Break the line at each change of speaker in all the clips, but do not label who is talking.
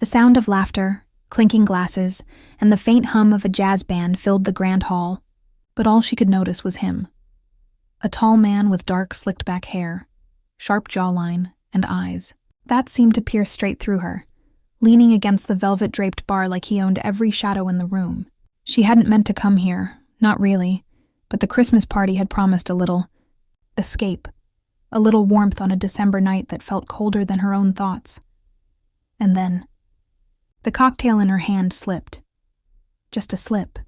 sound of laughter, clinking glasses, and the faint hum of a jazz band filled the grand hall, but all she could notice was him. A tall man with dark, slicked-back hair, sharp jawline, and eyes. That seemed to pierce straight through her, leaning against the velvet-draped bar like he owned every shadow in the room. She hadn't meant to come here, not really, but the Christmas party had promised a little escape, a little warmth on a December night that felt colder than her own thoughts. And then, the cocktail in her hand slipped. Just a slip.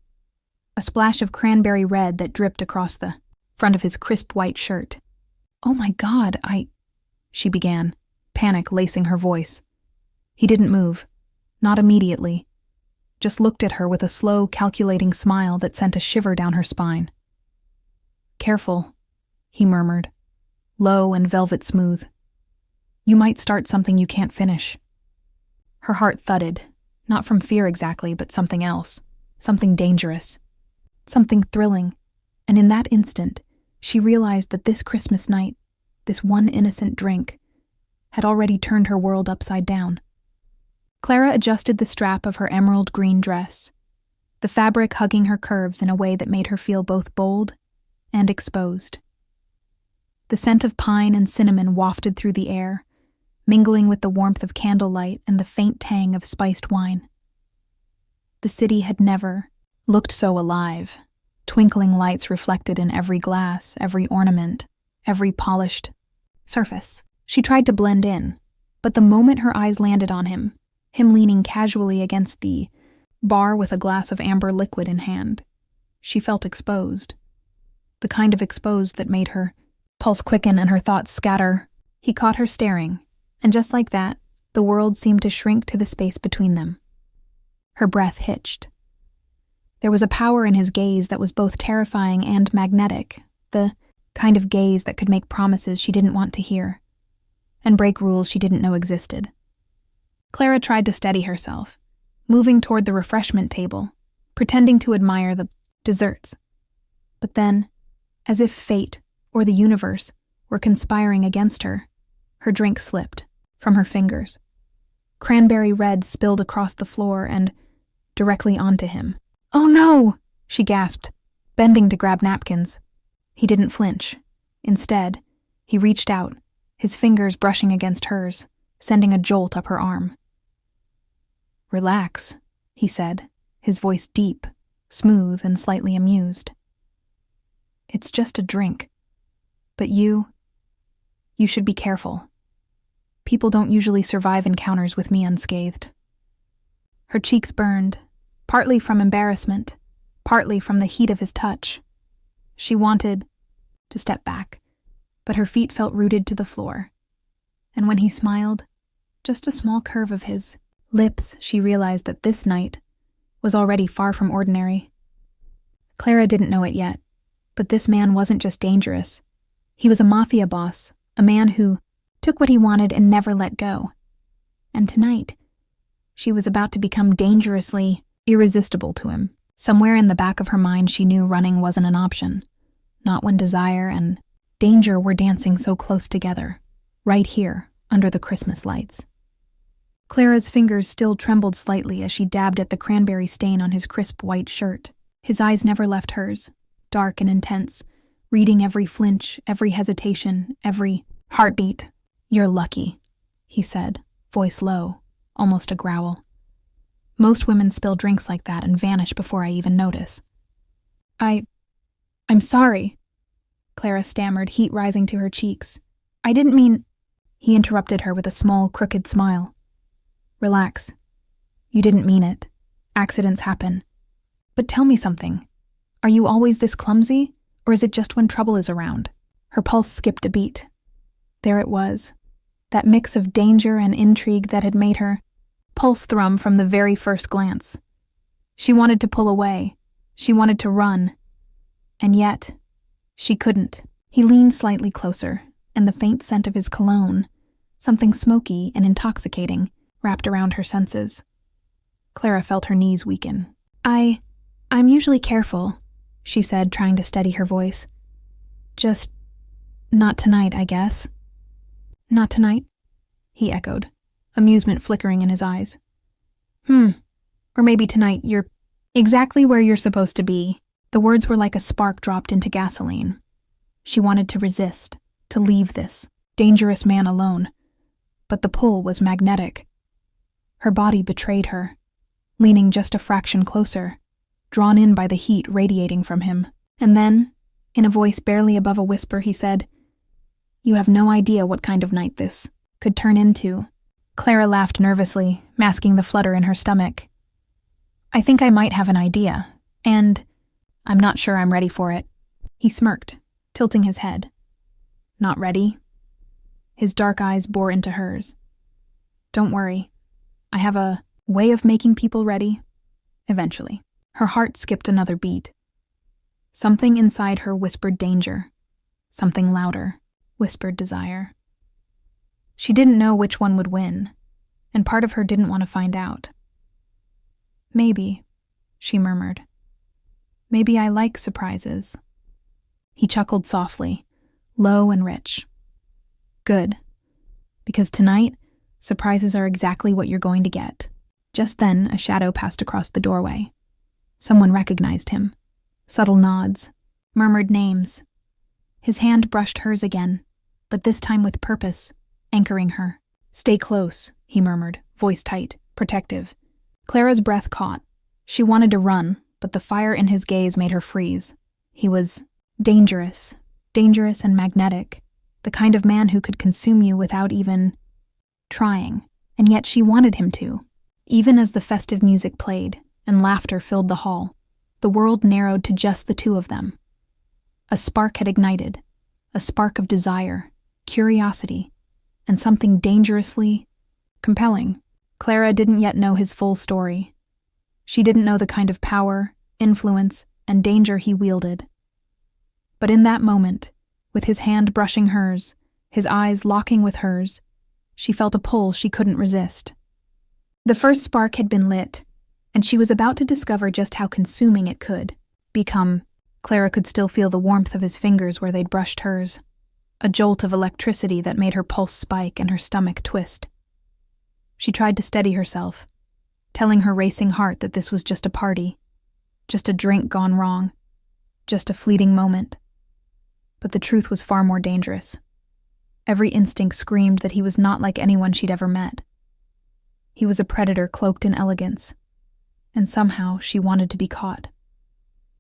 A splash of cranberry red that dripped across the front of his crisp white shirt. "Oh my God, she began, panic lacing her voice. He didn't move, not immediately, just looked at her with a slow, calculating smile that sent a shiver down her spine. "Careful," he murmured, low and velvet smooth. "You might start something you can't finish." Her heart thudded, not from fear exactly, but something else, something dangerous, something thrilling, and in that instant, she realized that this Christmas night, this one innocent drink, had already turned her world upside down. Clara adjusted the strap of her emerald green dress, the fabric hugging her curves in a way that made her feel both bold and exposed. The scent of pine and cinnamon wafted through the air, mingling with the warmth of candlelight and the faint tang of spiced wine. The city had never looked so alive, twinkling lights reflected in every glass, every ornament, every polished surface. She tried to blend in, but the moment her eyes landed on him leaning casually against the bar with a glass of amber liquid in hand, she felt exposed. The kind of exposed that made her pulse quicken and her thoughts scatter. He caught her staring, and just like that, the world seemed to shrink to the space between them. Her breath hitched. There was a power in his gaze that was both terrifying and magnetic, the kind of gaze that could make promises she didn't want to hear, and break rules she didn't know existed. Clara tried to steady herself, moving toward the refreshment table, pretending to admire the desserts. But then, as if fate or the universe were conspiring against her, her drink slipped from her fingers. Cranberry red spilled across the floor and directly onto him. "Oh no!" she gasped, bending to grab napkins. He didn't flinch. Instead, he reached out, his fingers brushing against hers, sending a jolt up her arm. "Relax," he said, his voice deep, smooth, and slightly amused. "It's just a drink. But you should be careful. People don't usually survive encounters with me unscathed." Her cheeks burned, partly from embarrassment, partly from the heat of his touch. She wanted to step back, but her feet felt rooted to the floor. And when he smiled, just a small curve of his lips, she realized that this night was already far from ordinary. Clara didn't know it yet, but this man wasn't just dangerous. He was a mafia boss, a man who took what he wanted and never let go. And tonight, she was about to become dangerously irresistible to him. Somewhere in the back of her mind she knew running wasn't an option, not when desire and danger were dancing so close together, right here, under the Christmas lights. Clara's fingers still trembled slightly as she dabbed at the cranberry stain on his crisp white shirt. His eyes never left hers, dark and intense, reading every flinch, every hesitation, every heartbeat. "You're lucky," he said, voice low, almost a growl. "Most women spill drinks like that and vanish before I even notice." I'm sorry," Clara stammered, heat rising to her cheeks. "I didn't mean—" He interrupted her with a small, crooked smile. "Relax. You didn't mean it. Accidents happen. But tell me something. Are you always this clumsy, or is it just when trouble is around?" Her pulse skipped a beat. There it was, that mix of danger and intrigue that had made her pulse thrum from the very first glance. She wanted to pull away. She wanted to run. And yet, she couldn't. He leaned slightly closer, and the faint scent of his cologne, something smoky and intoxicating, wrapped around her senses. Clara felt her knees weaken. I'm usually careful," she said, trying to steady her voice. "Just not tonight, I guess." "Not tonight?" he echoed, amusement flickering in his eyes. Or maybe tonight you're exactly where you're supposed to be." The words were like a spark dropped into gasoline. She wanted to resist, to leave this dangerous man alone. But the pull was magnetic. Her body betrayed her, leaning just a fraction closer, drawn in by the heat radiating from him. And then, in a voice barely above a whisper, he said, "You have no idea what kind of night this could turn into." Clara laughed nervously, masking the flutter in her stomach. "I think I might have an idea, and I'm not sure I'm ready for it." He smirked, tilting his head. "Not ready?" His dark eyes bore into hers. "Don't worry. I have a way of making people ready. Eventually." Her heart skipped another beat. Something inside her whispered danger. Something louder whispered desire. She didn't know which one would win, and part of her didn't want to find out. "Maybe," she murmured. "Maybe I like surprises." He chuckled softly, low and rich. "Good, because tonight, surprises are exactly what you're going to get." Just then, a shadow passed across the doorway. Someone recognized him. Subtle nods, murmured names. His hand brushed hers again, but this time with purpose, anchoring her. "Stay close," he murmured, voice tight, protective. Clara's breath caught. She wanted to run, but the fire in his gaze made her freeze. He was dangerous and magnetic, the kind of man who could consume you without even trying, and yet she wanted him to. Even as the festive music played and laughter filled the hall, the world narrowed to just the two of them. A spark had ignited, a spark of desire, curiosity, and something dangerously compelling. Clara didn't yet know his full story. She didn't know the kind of power, influence, and danger he wielded. But in that moment, with his hand brushing hers, his eyes locking with hers, she felt a pull she couldn't resist. The first spark had been lit, and she was about to discover just how consuming it could become. Clara could still feel the warmth of his fingers where they'd brushed hers, a jolt of electricity that made her pulse spike and her stomach twist. She tried to steady herself, telling her racing heart that this was just a party, just a drink gone wrong, just a fleeting moment. But the truth was far more dangerous. Every instinct screamed that he was not like anyone she'd ever met. He was a predator cloaked in elegance, and somehow she wanted to be caught.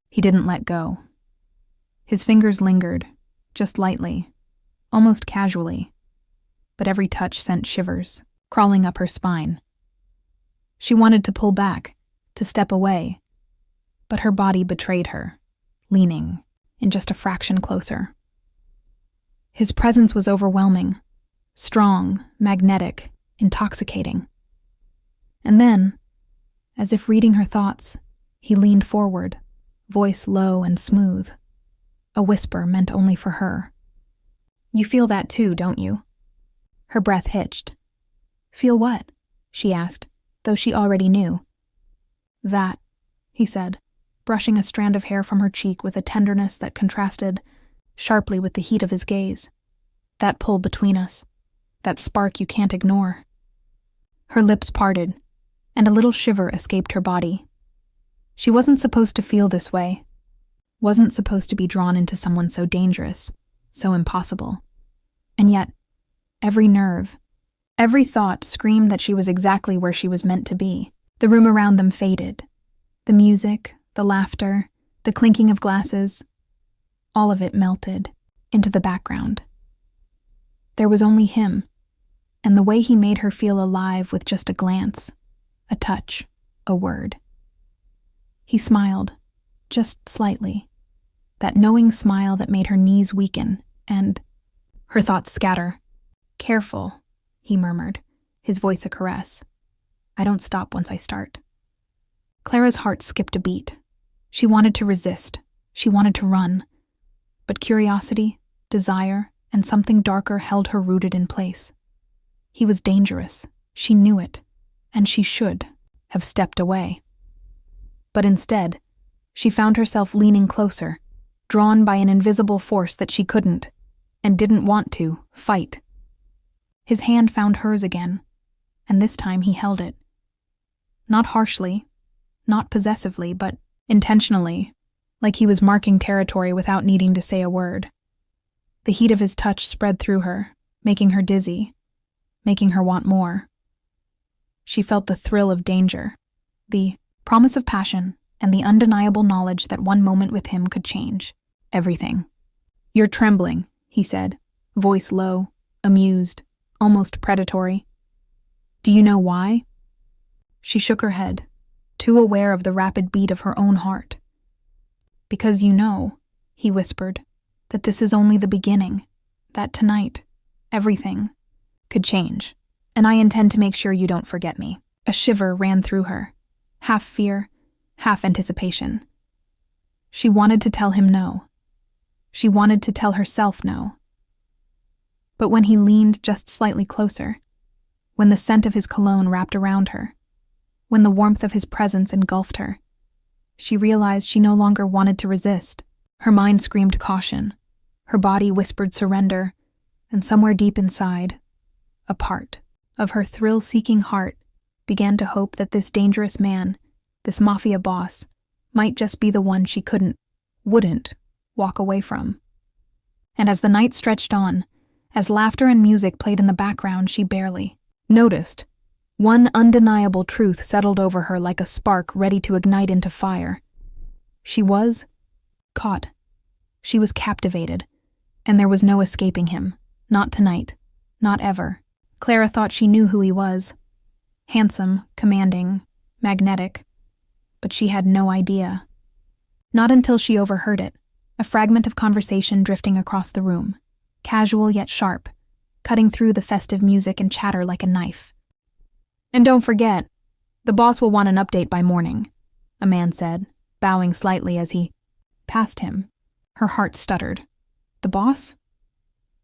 He didn't let go. His fingers lingered, just lightly, almost casually, but every touch sent shivers crawling up her spine. She wanted to pull back, to step away, but her body betrayed her, leaning in just a fraction closer. His presence was overwhelming, strong, magnetic, intoxicating. And then, as if reading her thoughts, he leaned forward, voice low and smooth, a whisper meant only for her. "You feel that too, don't you?" Her breath hitched. "Feel what?" she asked, though she already knew. "That," he said, brushing a strand of hair from her cheek with a tenderness that contrasted sharply with the heat of his gaze. "That pull between us, that spark you can't ignore." Her lips parted, and a little shiver escaped her body. She wasn't supposed to feel this way, wasn't supposed to be drawn into someone so dangerous, so impossible. And yet, every nerve, every thought screamed that she was exactly where she was meant to be. The room around them faded. The music, the laughter, the clinking of glasses, all of it melted into the background. There was only him, and the way he made her feel alive with just a glance, a touch, a word. He smiled, just slightly, that knowing smile that made her knees weaken, and her thoughts scatter. "Careful," he murmured, his voice a caress. "I don't stop once I start." Clara's heart skipped a beat. She wanted to resist. She wanted to run. But curiosity, desire, and something darker held her rooted in place. He was dangerous. She knew it, and she should have stepped away. But instead, she found herself leaning closer, drawn by an invisible force that she couldn't, and didn't want to, fight. His hand found hers again, and this time he held it. Not harshly, not possessively, but intentionally, like he was marking territory without needing to say a word. The heat of his touch spread through her, making her dizzy, making her want more. She felt the thrill of danger, the promise of passion, and the undeniable knowledge that one moment with him could change everything. "You're trembling," he said, voice low, amused, almost predatory. "Do you know why?" She shook her head, too aware of the rapid beat of her own heart. "Because you know," he whispered, "that this is only the beginning, that tonight, everything could change, and I intend to make sure you don't forget me." A shiver ran through her, half fear, half anticipation. She wanted to tell him no. She wanted to tell herself no. But when he leaned just slightly closer, when the scent of his cologne wrapped around her, when the warmth of his presence engulfed her, she realized she no longer wanted to resist. Her mind screamed caution, her body whispered surrender, and somewhere deep inside, a part of her thrill-seeking heart began to hope that this dangerous man, this mafia boss, might just be the one she wouldn't walk away from. And as the night stretched on, as laughter and music played in the background, she barely noticed. One undeniable truth settled over her like a spark ready to ignite into fire. She was caught. She was captivated, and there was no escaping him. Not tonight. Not ever. Clara thought she knew who he was. Handsome, commanding, magnetic. But she had no idea. Not until she overheard it, a fragment of conversation drifting across the room, casual yet sharp, cutting through the festive music and chatter like a knife. "And don't forget, the boss will want an update by morning," a man said, bowing slightly as he passed him. Her heart stuttered. The boss?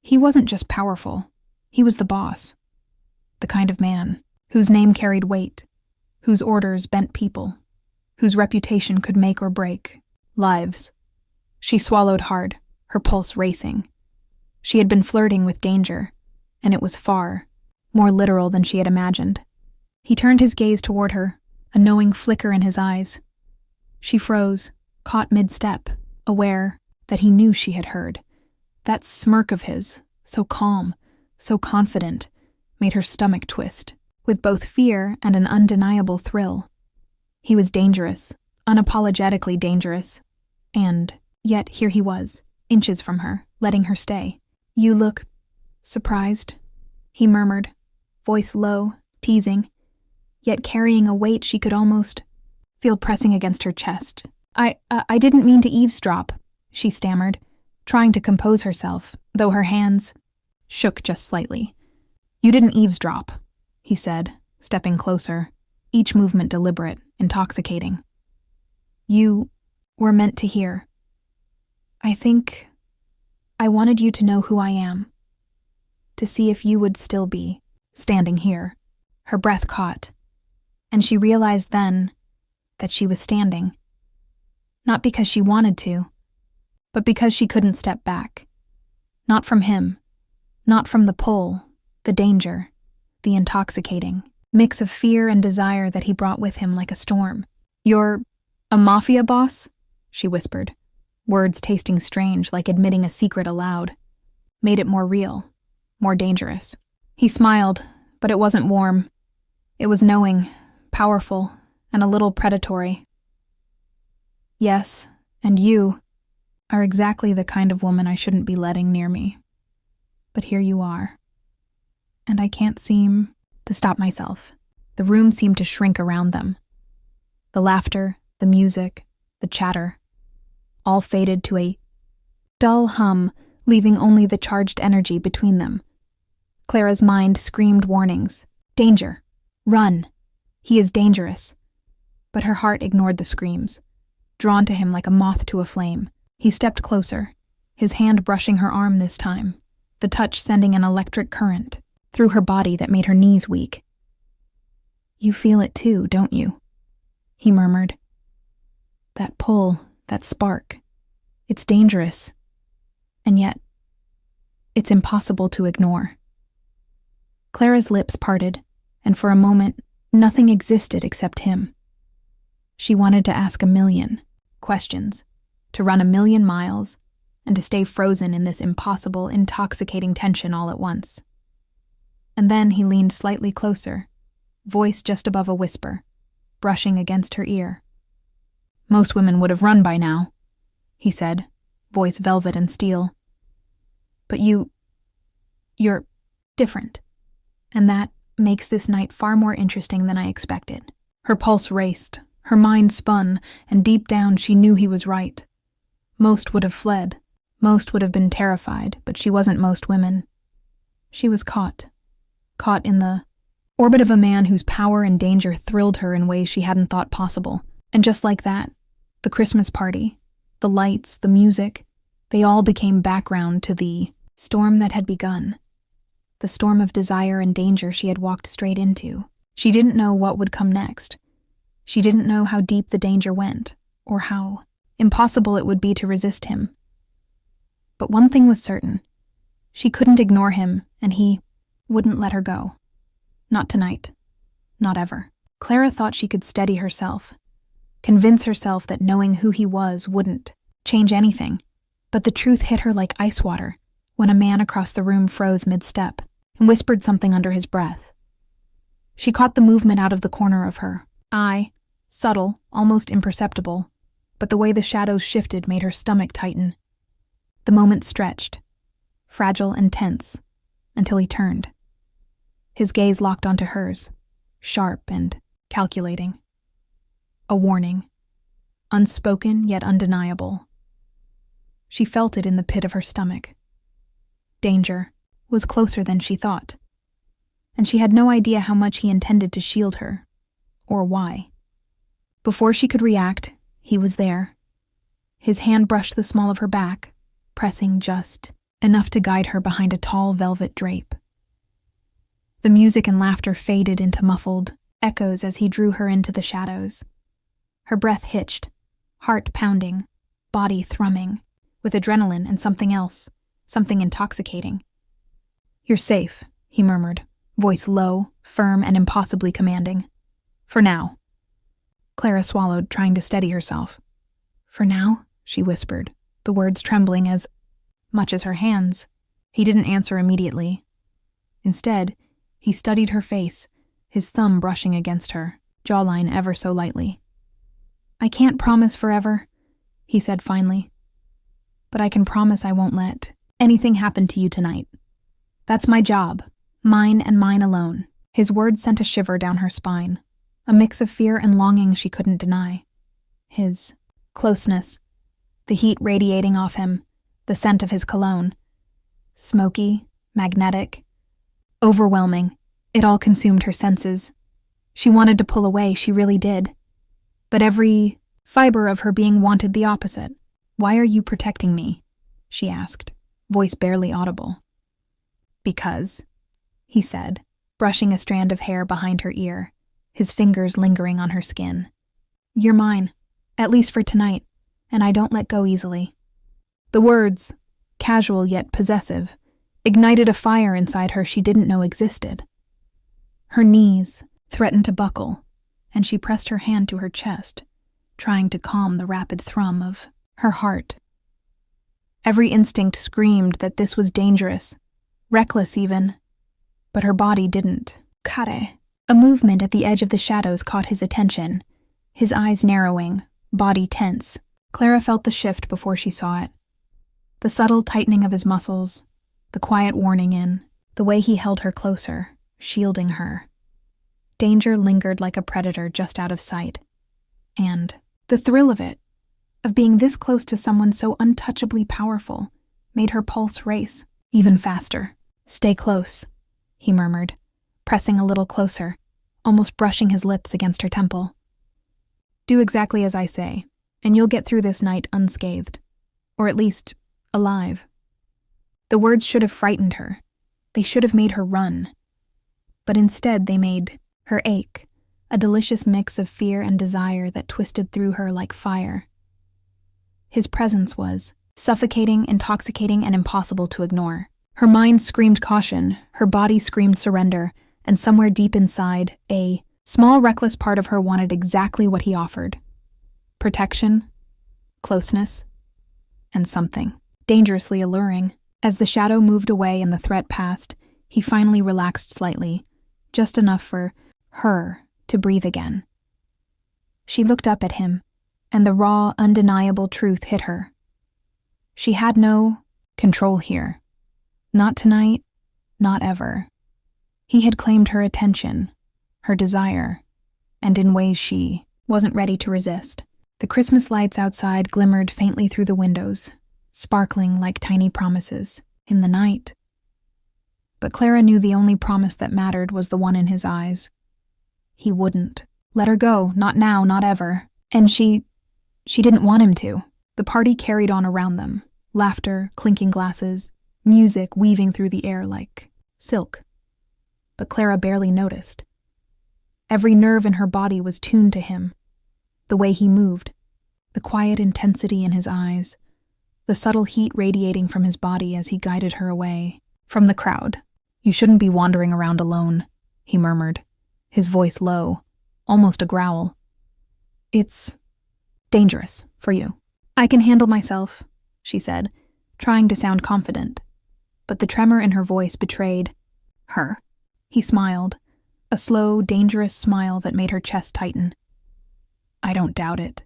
He wasn't just powerful. He was the boss. The kind of man whose name carried weight, whose orders bent people, whose reputation could make or break lives. She swallowed hard, her pulse racing. She had been flirting with danger, and it was far more literal than she had imagined. He turned his gaze toward her, a knowing flicker in his eyes. She froze, caught mid-step, aware that he knew she had heard. That smirk of his, so calm, so confident, made her stomach twist, with both fear and an undeniable thrill. He was dangerous, unapologetically dangerous, and yet here he was, inches from her, letting her stay. "You look surprised," he murmured, voice low, teasing, yet carrying a weight she could almost feel pressing against her chest. I didn't mean to eavesdrop," she stammered, trying to compose herself, though her hands shook just slightly. "You didn't eavesdrop," he said, stepping closer, each movement deliberate, intoxicating. "You were meant to hear. I think I wanted you to know who I am, to see if you would still be standing here." Her breath caught, and she realized then that she was standing. Not because she wanted to, but because she couldn't step back. Not from him, not from the pull, the danger, the intoxicating mix of fear and desire that he brought with him like a storm. "You're a mafia boss?" she whispered, words tasting strange, like admitting a secret aloud. Made it more real, more dangerous. He smiled, but it wasn't warm. It was knowing, powerful, and a little predatory. "Yes, and you are exactly the kind of woman I shouldn't be letting near me. But here you are. And I can't seem to stop myself." The room seemed to shrink around them. The laughter, the music, the chatter, all faded to a dull hum, leaving only the charged energy between them. Clara's mind screamed warnings. Danger! Run! He is dangerous. But her heart ignored the screams, drawn to him like a moth to a flame. He stepped closer, his hand brushing her arm this time, the touch sending an electric current through her body that made her knees weak. "You feel it too, don't you?" he murmured. "That pull, that spark. It's dangerous. And yet, it's impossible to ignore." Clara's lips parted, and for a moment, Nothing existed except him. She wanted to ask 1,000,000 questions, to run 1,000,000 miles, and to stay frozen in this impossible, intoxicating tension all at once. And then he leaned slightly closer, voice just above a whisper, brushing against her ear. "Most women would have run by now," he said, voice velvet and steel. "But you're different, and that makes this night far more interesting than I expected." Her pulse raced, her mind spun, and deep down she knew he was right. Most would have fled, most would have been terrified, but she wasn't most women. She was caught in the orbit of a man whose power and danger thrilled her in ways she hadn't thought possible. And just like that, the Christmas party, the lights, the music, they all became background to the storm that had begun. The storm of desire and danger she had walked straight into. She didn't know what would come next. She didn't know how deep the danger went, or how impossible it would be to resist him. But one thing was certain. She couldn't ignore him, and he wouldn't let her go. Not tonight. Not ever. Clara thought she could steady herself, convince herself that knowing who he was wouldn't change anything. But the truth hit her like ice water when a man across the room froze mid-step and whispered something under his breath. She caught the movement out of the corner of her eye, subtle, almost imperceptible, but the way the shadows shifted made her stomach tighten. The moment stretched, fragile and tense, until he turned. His gaze locked onto hers, sharp and calculating. A warning, unspoken yet undeniable. She felt it in the pit of her stomach. Danger was closer than she thought, and she had no idea how much he intended to shield her, or why. Before she could react, he was there. His hand brushed the small of her back, pressing just enough to guide her behind a tall velvet drape. The music and laughter faded into muffled echoes as he drew her into the shadows. Her breath hitched, heart pounding, body thrumming, with adrenaline and something else, something intoxicating. "You're safe," he murmured, voice low, firm, and impossibly commanding. "For now." Clara swallowed, trying to steady herself. "For now?" she whispered, the words trembling as much as her hands. He didn't answer immediately. Instead, he studied her face, his thumb brushing against her, jawline ever so lightly. "I can't promise forever," he said finally. "But I can promise I won't let anything happen to you tonight. That's my job, mine and mine alone." His words sent a shiver down her spine, a mix of fear and longing she couldn't deny. His closeness, the heat radiating off him, the scent of his cologne. Smoky, magnetic, overwhelming. It all consumed her senses. She wanted to pull away, she really did. But every fiber of her being wanted the opposite. "Why are you protecting me?" she asked, voice barely audible. "Because," he said, brushing a strand of hair behind her ear, his fingers lingering on her skin. "You're mine, at least for tonight, and I don't let go easily." The words, casual yet possessive, ignited a fire inside her she didn't know existed. Her knees threatened to buckle, and she pressed her hand to her chest, trying to calm the rapid thrum of her heart. Every instinct screamed that this was dangerous, reckless even, but her body didn't. "Kare." A movement at the edge of the shadows caught his attention, his eyes narrowing, body tense. Clara felt the shift before she saw it. The subtle tightening of his muscles, the quiet warning in, the way he held her closer, shielding her. Danger lingered like a predator just out of sight. And the thrill of it, of being this close to someone so untouchably powerful, made her pulse race, even faster. "Stay close," he murmured, pressing a little closer, almost brushing his lips against her temple. "Do exactly as I say, and you'll get through this night unscathed. Or at least, alive." The words should have frightened her. They should have made her run. But instead they made her ache, a delicious mix of fear and desire that twisted through her like fire. His presence was suffocating, intoxicating, and impossible to ignore. Her mind screamed caution, her body screamed surrender, and somewhere deep inside, a Small, reckless part of her wanted exactly what he offered: protection, closeness, and something dangerously alluring. As the shadow moved away and the threat passed, he finally relaxed slightly, just enough for her to breathe again. She looked up at him, and the raw, undeniable truth hit her. She had no control here. Not tonight, not ever. He had claimed her attention, her desire, and in ways she wasn't ready to resist. The Christmas lights outside glimmered faintly through the windows, sparkling like tiny promises in the night. But Clara knew the only promise that mattered was the one in his eyes. He wouldn't let her go, not now, not ever. And she didn't want him to. The party carried on around them, laughter, clinking glasses, music weaving through the air like silk. But Clara barely noticed. Every nerve in her body was tuned to him. The way he moved, the quiet intensity in his eyes, the subtle heat radiating from his body as he guided her away from the crowd. "You shouldn't be wandering around alone," he murmured, his voice low, almost a growl. "It's dangerous for you." "I can handle myself," she said, trying to sound confident. But the tremor in her voice betrayed her. He smiled, a slow, dangerous smile that made her chest tighten. "I don't doubt it.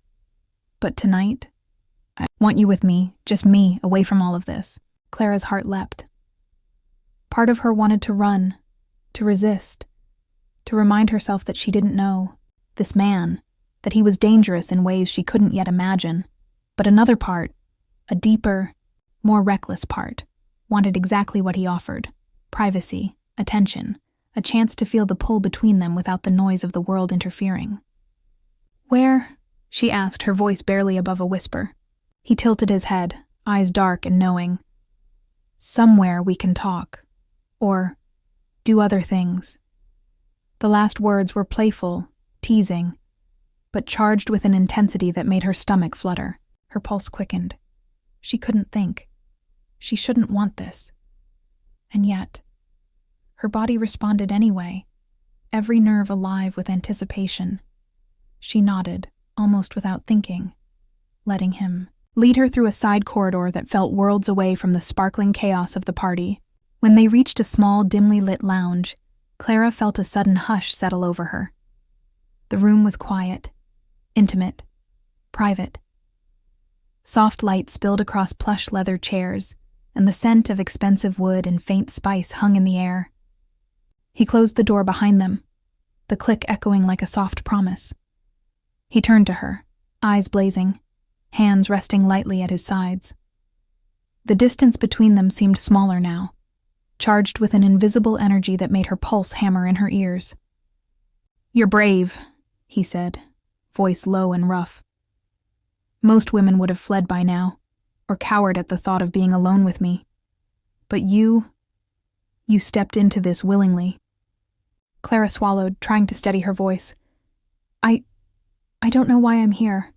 But tonight, I want you with me, just me, away from all of this." Clara's heart leapt. Part of her wanted to run, to resist, to remind herself that she didn't know this man, that he was dangerous in ways she couldn't yet imagine. But another part, a deeper, more reckless part, wanted exactly what he offered: privacy, attention, a chance to feel the pull between them without the noise of the world interfering. "Where?" she asked, her voice barely above a whisper. He tilted his head, eyes dark and knowing. "Somewhere we can talk. Or do other things." The last words were playful, teasing, but charged with an intensity that made her stomach flutter. Her pulse quickened. She couldn't think. She shouldn't want this. And yet, her body responded anyway, every nerve alive with anticipation. She nodded, almost without thinking, letting him lead her through a side corridor that felt worlds away from the sparkling chaos of the party. When they reached a small, dimly lit lounge, Clara felt a sudden hush settle over her. The room was quiet, intimate, private. Soft light spilled across plush leather chairs, and the scent of expensive wood and faint spice hung in the air. He closed the door behind them, the click echoing like a soft promise. He turned to her, eyes blazing, hands resting lightly at his sides. The distance between them seemed smaller now, charged with an invisible energy that made her pulse hammer in her ears. "You're brave," he said, voice low and rough. "Most women would have fled by now, or cowered at the thought of being alone with me. But you stepped into this willingly." Clara swallowed, trying to steady her voice. I don't know why I'm here."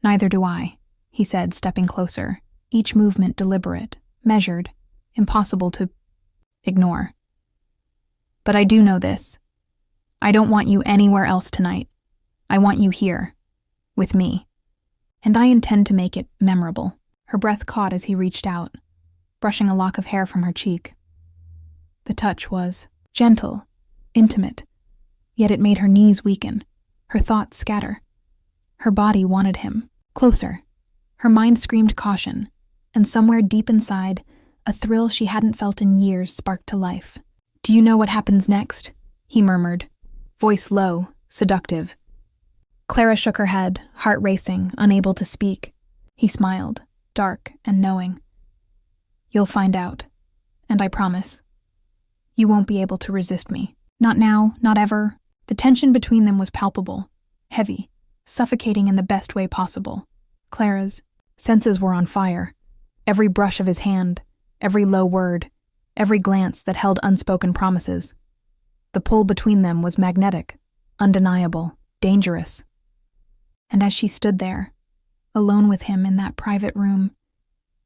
"Neither do I," he said, stepping closer, each movement deliberate, measured, impossible to ignore. "But I do know this. I don't want you anywhere else tonight. I want you here, with me. And I intend to make it memorable." Her breath caught as he reached out, brushing a lock of hair from her cheek. The touch was gentle, intimate, yet it made her knees weaken, her thoughts scatter. Her body wanted him, closer. Her mind screamed caution, and somewhere deep inside, a thrill she hadn't felt in years sparked to life. "Do you know what happens next?" he murmured, voice low, seductive. Clara shook her head, heart racing, unable to speak. He smiled, dark and knowing. "You'll find out, and I promise, you won't be able to resist me. Not now, not ever." The tension between them was palpable, heavy, suffocating in the best way possible. Clara's senses were on fire. Every brush of his hand, every low word, every glance that held unspoken promises. The pull between them was magnetic, undeniable, dangerous. And as she stood there, alone with him in that private room,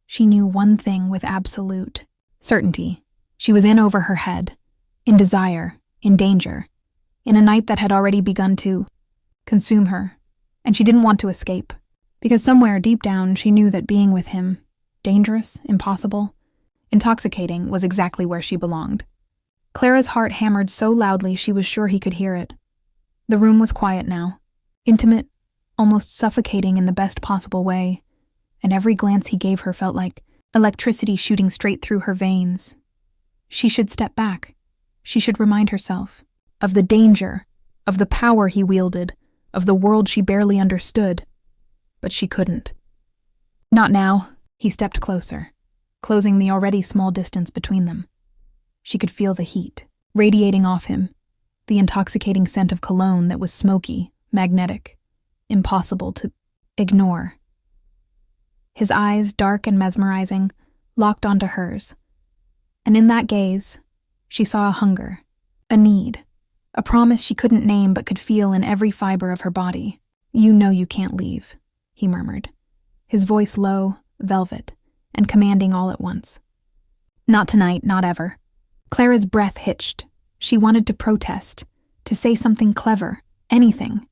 she knew one thing with absolute certainty. She was in over her head, in desire, in danger, in a night that had already begun to consume her, and she didn't want to escape, because somewhere deep down she knew that being with him, dangerous, impossible, intoxicating, was exactly where she belonged. Clara's heart hammered so loudly she was sure he could hear it. The room was quiet now, intimate, almost suffocating in the best possible way, and every glance he gave her felt like electricity shooting straight through her veins. She should step back. She should remind herself of the danger, of the power he wielded, of the world she barely understood. But she couldn't. Not now. He stepped closer, closing the already small distance between them. She could feel the heat, radiating off him, the intoxicating scent of cologne that was smoky, magnetic, impossible to ignore. His eyes, dark and mesmerizing, locked onto hers. And in that gaze, she saw a hunger, a need, a promise she couldn't name but could feel in every fiber of her body. "You know you can't leave," he murmured, his voice low, velvet, and commanding all at once. Not tonight, not ever. Clara's breath hitched. She wanted to protest, to say something clever, anything,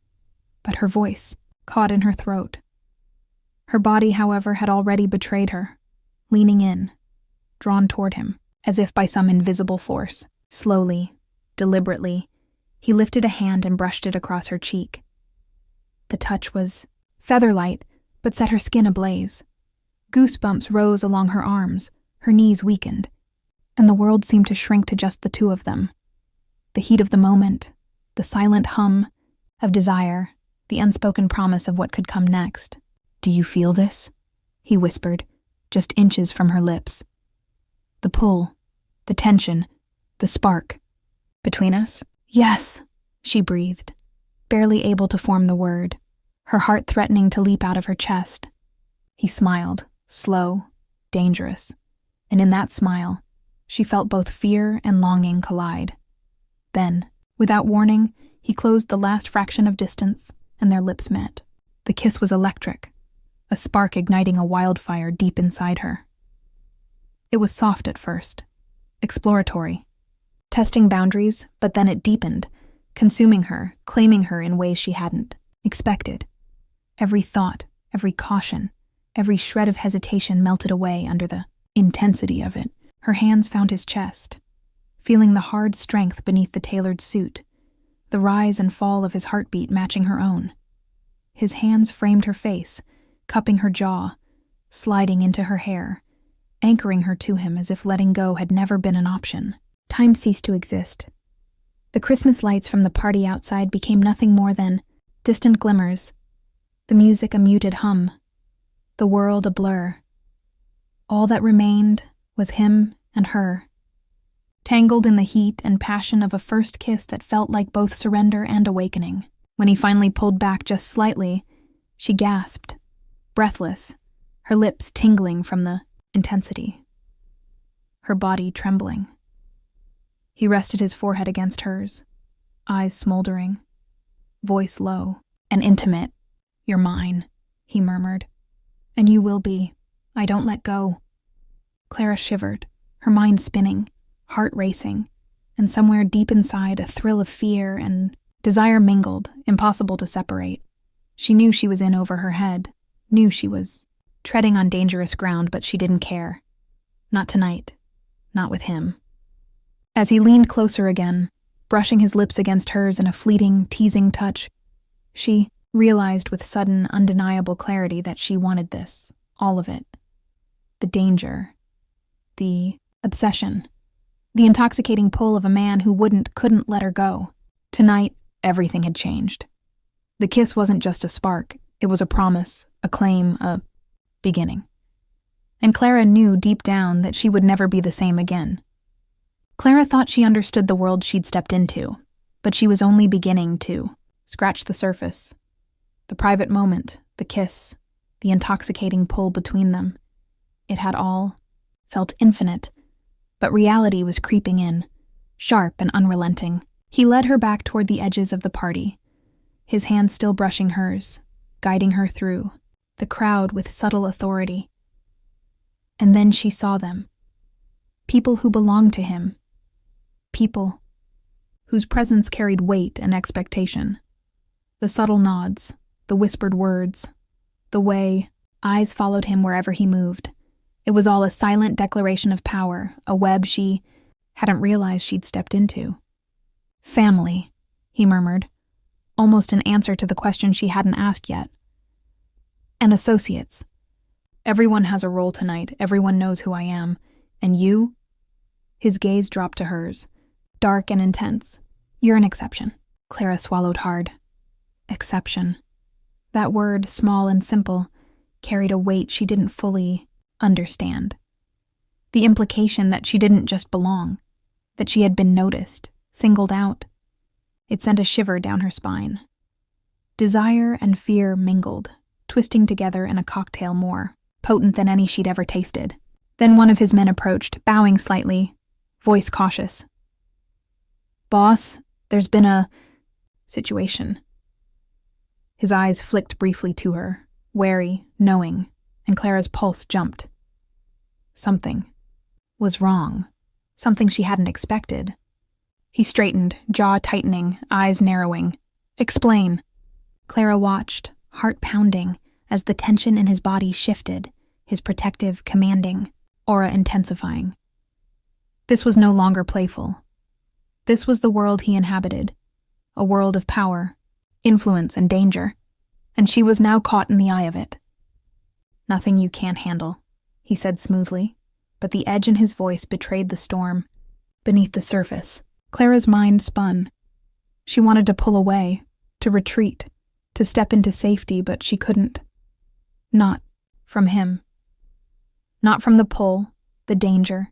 but her voice caught in her throat. Her body, however, had already betrayed her, leaning in, drawn toward him, as if by some invisible force. Slowly, deliberately, he lifted a hand and brushed it across her cheek. The touch was feather-light, but set her skin ablaze. Goosebumps rose along her arms, her knees weakened, and the world seemed to shrink to just the two of them. The heat of the moment, the silent hum of desire, the unspoken promise of what could come next. "Do you feel this?" he whispered, just inches from her lips. The pull, the tension, the spark. "Between us?" "Yes," she breathed, barely able to form the word, her heart threatening to leap out of her chest. He smiled, slow, dangerous, and in that smile, she felt both fear and longing collide. Then, without warning, he closed the last fraction of distance, and their lips met. The kiss was electric, a spark igniting a wildfire deep inside her. It was soft at first, exploratory, testing boundaries, but then it deepened, consuming her, claiming her in ways she hadn't expected. Every thought, every caution, every shred of hesitation melted away under the intensity of it. Her hands found his chest, feeling the hard strength beneath the tailored suit, the rise and fall of his heartbeat matching her own. His hands framed her face, cupping her jaw, sliding into her hair, anchoring her to him as if letting go had never been an option. Time ceased to exist. The Christmas lights from the party outside became nothing more than distant glimmers, the music a muted hum, the world a blur. All that remained was him and her, tangled in the heat and passion of a first kiss that felt like both surrender and awakening. When he finally pulled back just slightly, she gasped, breathless, her lips tingling from the intensity, her body trembling. He rested his forehead against hers, eyes smoldering, voice low and intimate. "You're mine," he murmured. "And you will be. I don't let go." Clara shivered, her mind spinning, heart racing, and somewhere deep inside a thrill of fear and desire mingled, impossible to separate. She knew she was in over her head, knew she was treading on dangerous ground, but she didn't care. Not tonight, not with him. As he leaned closer again, brushing his lips against hers in a fleeting, teasing touch, she realized with sudden, undeniable clarity that she wanted this, all of it. The danger, the obsession, the intoxicating pull of a man who couldn't let her go. Tonight, everything had changed. The kiss wasn't just a spark, it was a promise, a claim, a beginning. And Clara knew deep down that she would never be the same again. Clara thought she understood the world she'd stepped into, but she was only beginning to scratch the surface. The private moment, the kiss, the intoxicating pull between them. It had all felt infinite, but reality was creeping in, sharp and unrelenting. He led her back toward the edges of the party, his hand still brushing hers, guiding her through, the crowd with subtle authority. And then she saw them. People who belonged to him. People whose presence carried weight and expectation. The subtle nods, the whispered words, the way eyes followed him wherever he moved. It was all a silent declaration of power, a web she hadn't realized she'd stepped into. Family, he murmured, almost an answer to the question she hadn't asked yet. And associates. Everyone has a role tonight, everyone knows who I am. And you? His gaze dropped to hers, dark and intense. You're an exception. Clara swallowed hard. Exception. That word, small and simple, carried a weight she didn't fully understand. The implication that she didn't just belong, that she had been noticed, singled out. It sent a shiver down her spine. Desire and fear mingled, twisting together in a cocktail more potent than any she'd ever tasted. Then one of his men approached, bowing slightly, voice cautious. Boss, there's been a situation. His eyes flicked briefly to her, wary, knowing, and Clara's pulse jumped. Something was wrong, something she hadn't expected. He straightened, jaw tightening, eyes narrowing. Explain. Clara watched, heart pounding, as the tension in his body shifted, his protective, commanding, aura intensifying. This was no longer playful. This was the world he inhabited, a world of power, influence, and danger, and she was now caught in the eye of it. Nothing you can't handle, he said smoothly, but the edge in his voice betrayed the storm. Beneath the surface, Clara's mind spun. She wanted to pull away, to retreat, to step into safety, but she couldn't. Not from him. Not from the pull, the danger,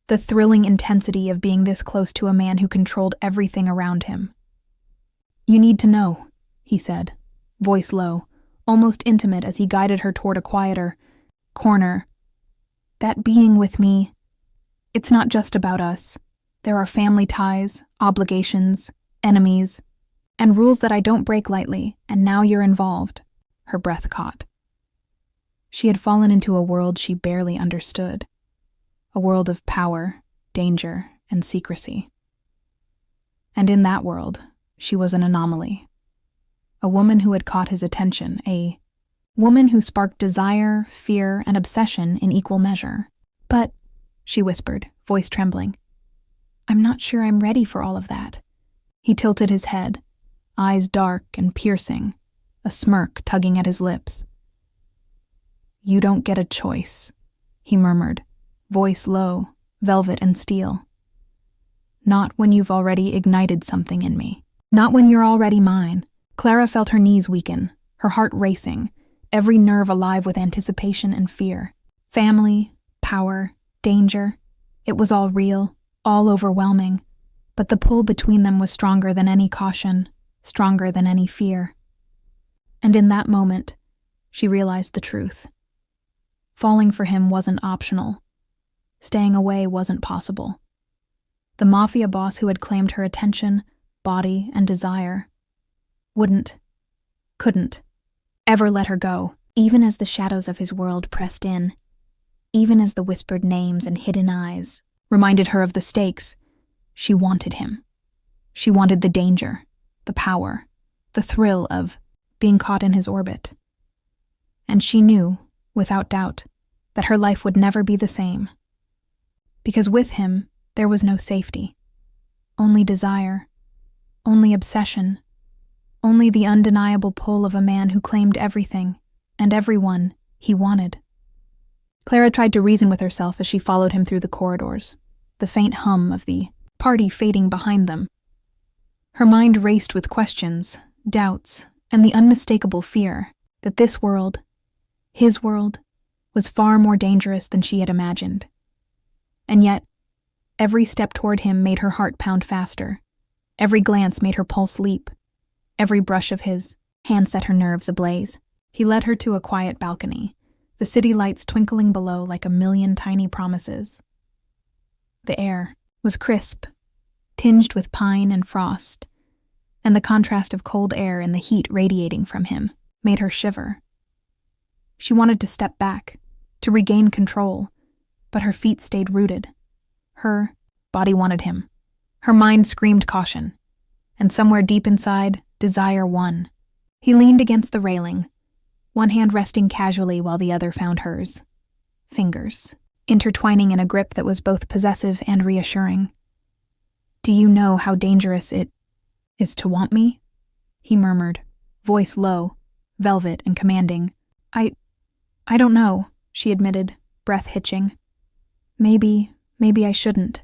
the thrilling intensity of being this close to a man who controlled everything around him. You need to know, he said, voice low, almost intimate as he guided her toward a quieter corner. That being with me, it's not just about us. There are family ties, obligations, enemies, and rules that I don't break lightly, and now you're involved. Her breath caught. She had fallen into a world she barely understood, a world of power, danger, and secrecy. And in that world, she was an anomaly. A woman who had caught his attention, a woman who sparked desire, fear, and obsession in equal measure. But, she whispered, voice trembling, I'm not sure I'm ready for all of that. He tilted his head, eyes dark and piercing, a smirk tugging at his lips. You don't get a choice, he murmured, voice low, velvet and steel. Not when you've already ignited something in me. Not when you're already mine. Clara felt her knees weaken, her heart racing, every nerve alive with anticipation and fear. Family, power, danger. It was all real, all overwhelming, but the pull between them was stronger than any caution, stronger than any fear. And in that moment, she realized the truth. Falling for him wasn't optional. Staying away wasn't possible. The Mafia boss who had claimed her attention, body, and desire couldn't ever let her go, even as the shadows of his world pressed in, even as the whispered names and hidden eyes reminded her of the stakes. She wanted him. She wanted the danger, the power, the thrill of being caught in his orbit. And she knew, without doubt, that her life would never be the same. Because with him, there was no safety. Only desire. Only obsession. Only the undeniable pull of a man who claimed everything, and everyone, he wanted. Clara tried to reason with herself as she followed him through the corridors, the faint hum of the party fading behind them. Her mind raced with questions, doubts, and the unmistakable fear that this world, his world, was far more dangerous than she had imagined. And yet, every step toward him made her heart pound faster. Every glance made her pulse leap. Every brush of his hand set her nerves ablaze. He led her to a quiet balcony, the city lights twinkling below like a million tiny promises. The air was crisp, tinged with pine and frost, and the contrast of cold air and the heat radiating from him made her shiver. She wanted to step back, to regain control, but her feet stayed rooted. Her body wanted him, Her mind screamed caution, and somewhere deep inside, desire won. He leaned against the railing, one hand resting casually while the other found hers. Fingers, intertwining in a grip that was both possessive and reassuring. "Do you know how dangerous it is to want me?" he murmured, voice low, velvet and commanding. I don't know," she admitted, breath hitching. Maybe I shouldn't."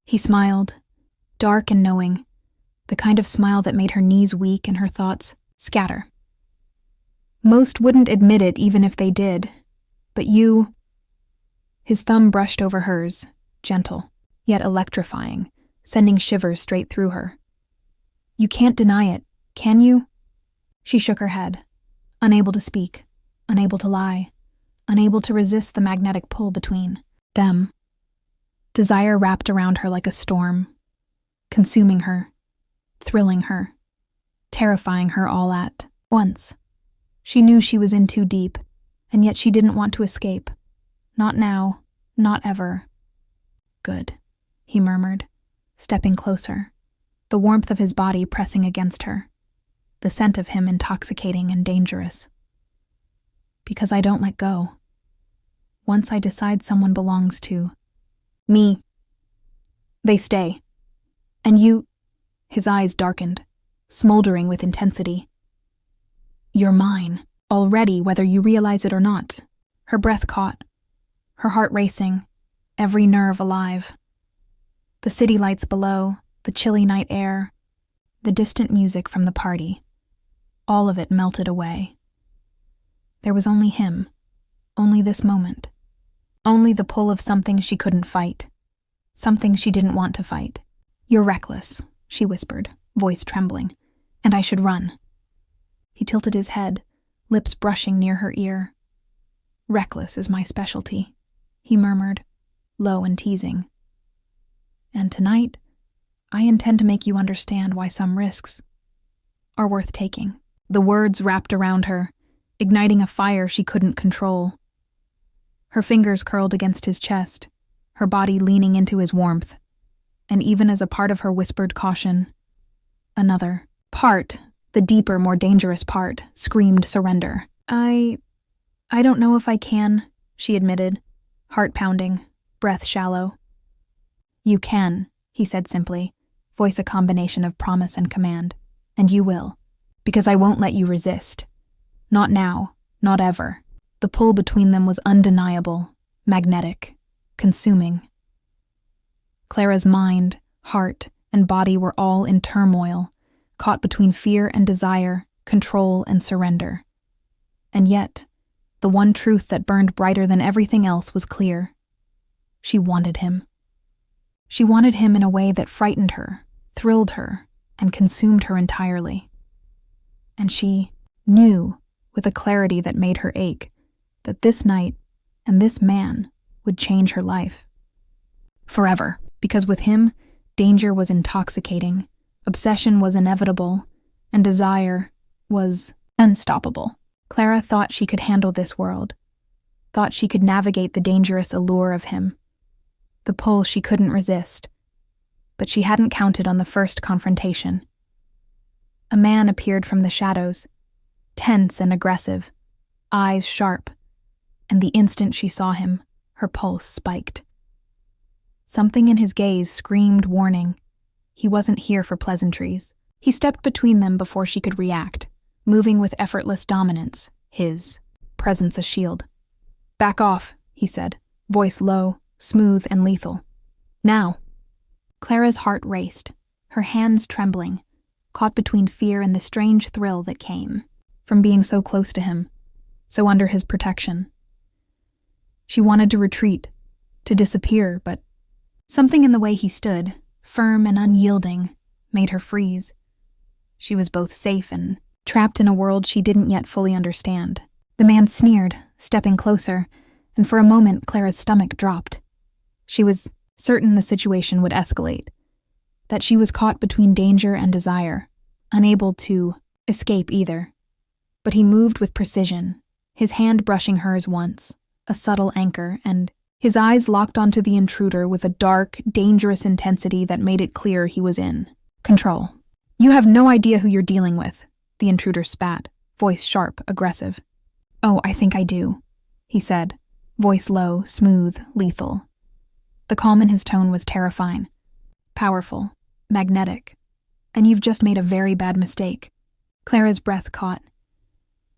He smiled, dark and knowing, the kind of smile that made her knees weak and her thoughts scatter. "Most wouldn't admit it even if they did, but you—" His thumb brushed over hers, gentle, yet electrifying, sending shivers straight through her. "You can't deny it, can you?" She shook her head, unable to speak, unable to lie, unable to resist the magnetic pull between them. Desire wrapped around her like a storm, consuming her, thrilling her, terrifying her all at once. She knew she was in too deep, and yet she didn't want to escape. Not now, not ever. "Good," he murmured, stepping closer, the warmth of his body pressing against her, the scent of him intoxicating and dangerous. "Because I don't let go. Once I decide someone belongs to me, they stay. And you—" His eyes darkened, smoldering with intensity. "You're mine, already, whether you realize it or not." Her breath caught, her heart racing, every nerve alive. The city lights below, the chilly night air, the distant music from the party, all of it melted away. There was only him, only this moment, only the pull of something she couldn't fight, something she didn't want to fight. "You're reckless," she whispered, voice trembling, "and I should run." He tilted his head, lips brushing near her ear. "Reckless is my specialty," he murmured, low and teasing. "And tonight, I intend to make you understand why some risks are worth taking." The words wrapped around her, igniting a fire she couldn't control. Her fingers curled against his chest, her body leaning into his warmth, and even as a part of her whispered caution, another part, the deeper, more dangerous part, screamed surrender. I don't know if I can," she admitted, heart pounding, breath shallow. "You can," he said simply, voice a combination of promise and command. "And you will. Because I won't let you resist. Not now, not ever." The pull between them was undeniable, magnetic, consuming. Clara's mind, heart, and body were all in turmoil, caught between fear and desire, control and surrender. And yet, the one truth that burned brighter than everything else was clear. She wanted him. She wanted him in a way that frightened her, thrilled her, and consumed her entirely. And she knew, with a clarity that made her ache, that this night and this man would change her life. Forever, because with him, danger was intoxicating, obsession was inevitable, and desire was unstoppable. Clara thought she could handle this world, thought she could navigate the dangerous allure of him, the pull she couldn't resist, but she hadn't counted on the first confrontation. A man appeared from the shadows, tense and aggressive, eyes sharp, and the instant she saw him, her pulse spiked. Something in his gaze screamed warning. He wasn't here for pleasantries. He stepped between them before she could react, moving with effortless dominance, his presence a shield. "Back off," he said, voice low, smooth and lethal. "Now." Clara's heart raced, her hands trembling, caught between fear and the strange thrill that came from being so close to him, so under his protection. She wanted to retreat, to disappear, but something in the way he stood, firm and unyielding, made her freeze. She was both safe and trapped in a world she didn't yet fully understand. The man sneered, stepping closer, and for a moment Clara's stomach dropped. She was certain the situation would escalate, that she was caught between danger and desire, unable to escape either. But he moved with precision, his hand brushing hers once, a subtle anchor, and His eyes locked onto the intruder with a dark, dangerous intensity that made it clear he was in control. "You have no idea who you're dealing with," the intruder spat, voice sharp, aggressive. "Oh, I think I do," he said, voice low, smooth, lethal. The calm in his tone was terrifying. "Powerful, magnetic. And you've just made a very bad mistake." Clara's breath caught.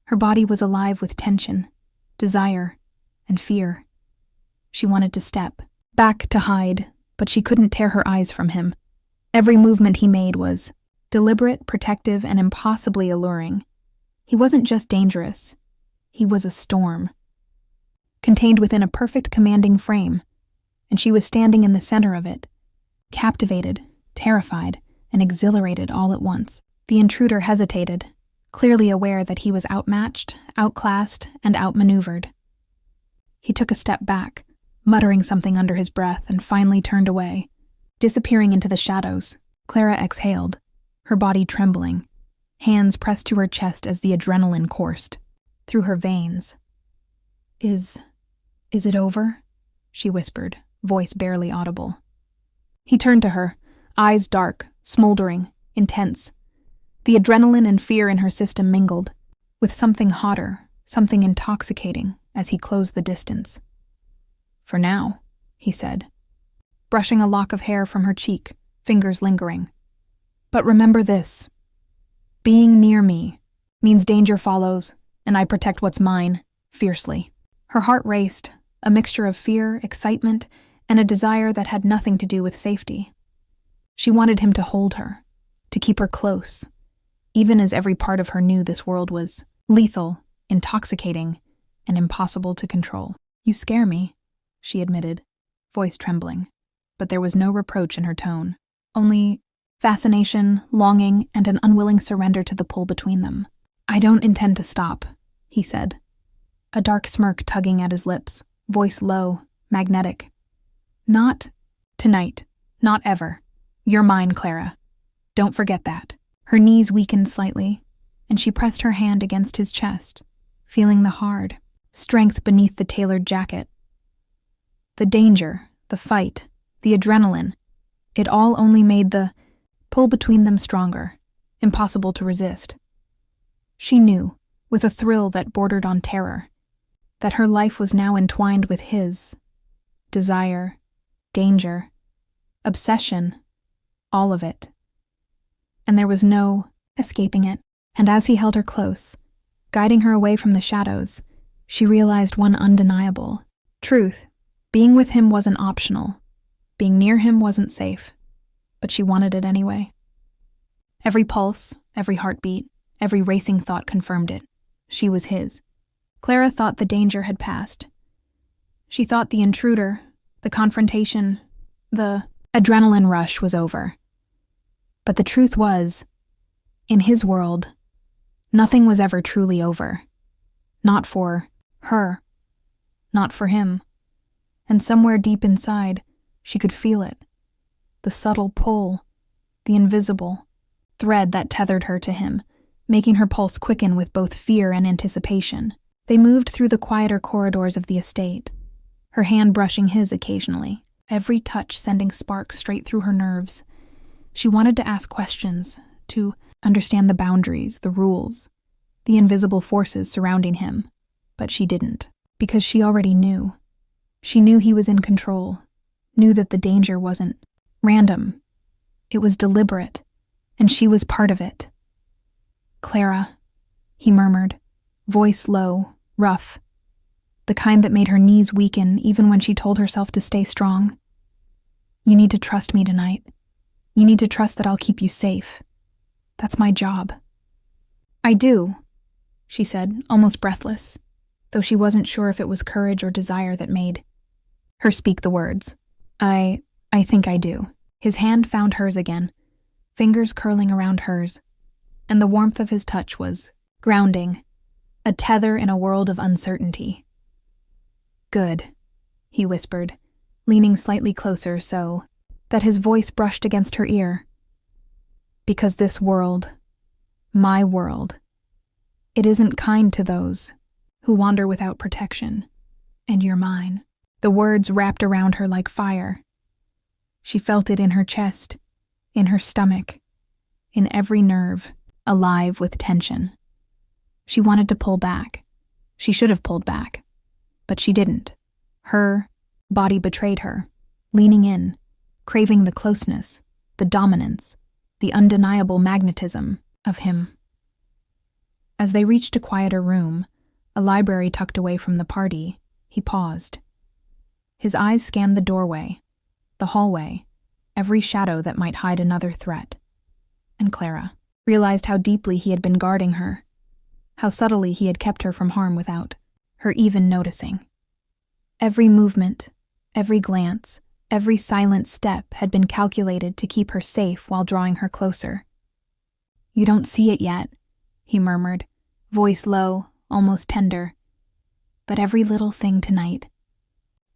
Her body was alive with tension, desire, and fear. She wanted to step back to hide, but she couldn't tear her eyes from him. Every movement he made was deliberate, protective, and impossibly alluring. He wasn't just dangerous. He was a storm, contained within a perfect commanding frame, and she was standing in the center of it, captivated, terrified, and exhilarated all at once. The intruder hesitated, clearly aware that he was outmatched, outclassed, and outmaneuvered. He took a step back, muttering something under his breath, and finally turned away, disappearing into the shadows. Clara exhaled, her body trembling, hands pressed to her chest as the adrenaline coursed through her veins. Is it over?" she whispered, voice barely audible. He turned to her, eyes dark, smoldering, intense. The adrenaline and fear in her system mingled, with something hotter, something intoxicating, as he closed the distance. "For now," he said, brushing a lock of hair from her cheek, fingers lingering. "But remember this. Being near me means danger follows, and I protect what's mine, fiercely." Her heart raced, a mixture of fear, excitement, and a desire that had nothing to do with safety. She wanted him to hold her, to keep her close, even as every part of her knew this world was lethal, intoxicating, and impossible to control. "You scare me," she admitted, voice trembling, but there was no reproach in her tone, only fascination, longing, and an unwilling surrender to the pull between them. "I don't intend to stop," he said, a dark smirk tugging at his lips, voice low, magnetic. "Not tonight, not ever. You're mine, Clara. Don't forget that." Her knees weakened slightly, and she pressed her hand against his chest, feeling the hard strength beneath the tailored jacket. The danger, the fight, the adrenaline, it all only made the pull between them stronger, impossible to resist. She knew, with a thrill that bordered on terror, that her life was now entwined with his. Desire, danger, obsession, all of it. And there was no escaping it. And as he held her close, guiding her away from the shadows, she realized one undeniable truth. Being with him wasn't optional. Being near him wasn't safe. But she wanted it anyway. Every pulse, every heartbeat, every racing thought confirmed it. She was his. Clara thought the danger had passed. She thought the intruder, the confrontation, the adrenaline rush was over. But the truth was, in his world, nothing was ever truly over. Not for her. Not for him. And somewhere deep inside, she could feel it. The subtle pull, the invisible thread that tethered her to him, making her pulse quicken with both fear and anticipation. They moved through the quieter corridors of the estate, her hand brushing his occasionally, every touch sending sparks straight through her nerves. She wanted to ask questions, to understand the boundaries, the rules, the invisible forces surrounding him, but she didn't, because she already knew. She knew he was in control, knew that the danger wasn't random. It was deliberate, and she was part of it. "Clara," he murmured, voice low, rough, the kind that made her knees weaken even when she told herself to stay strong. "You need to trust me tonight. You need to trust that I'll keep you safe. That's my job." "I do," she said, almost breathless, though she wasn't sure if it was courage or desire that made her speak the words. I think I do." His hand found hers again, fingers curling around hers, and the warmth of his touch was grounding, a tether in a world of uncertainty. "Good," he whispered, leaning slightly closer so that his voice brushed against her ear. "Because this world, my world, it isn't kind to those who wander without protection, and you're mine." The words wrapped around her like fire. She felt it in her chest, in her stomach, in every nerve, alive with tension. She wanted to pull back. She should have pulled back, but she didn't. Her body betrayed her, leaning in, craving the closeness, the dominance, the undeniable magnetism of him. As they reached a quieter room, a library tucked away from the party, he paused. His eyes scanned the doorway, the hallway, every shadow that might hide another threat. And Clara realized how deeply he had been guarding her, how subtly he had kept her from harm without her even noticing. Every movement, every glance, every silent step had been calculated to keep her safe while drawing her closer. "You don't see it yet," he murmured, voice low, almost tender. "But every little thing tonight,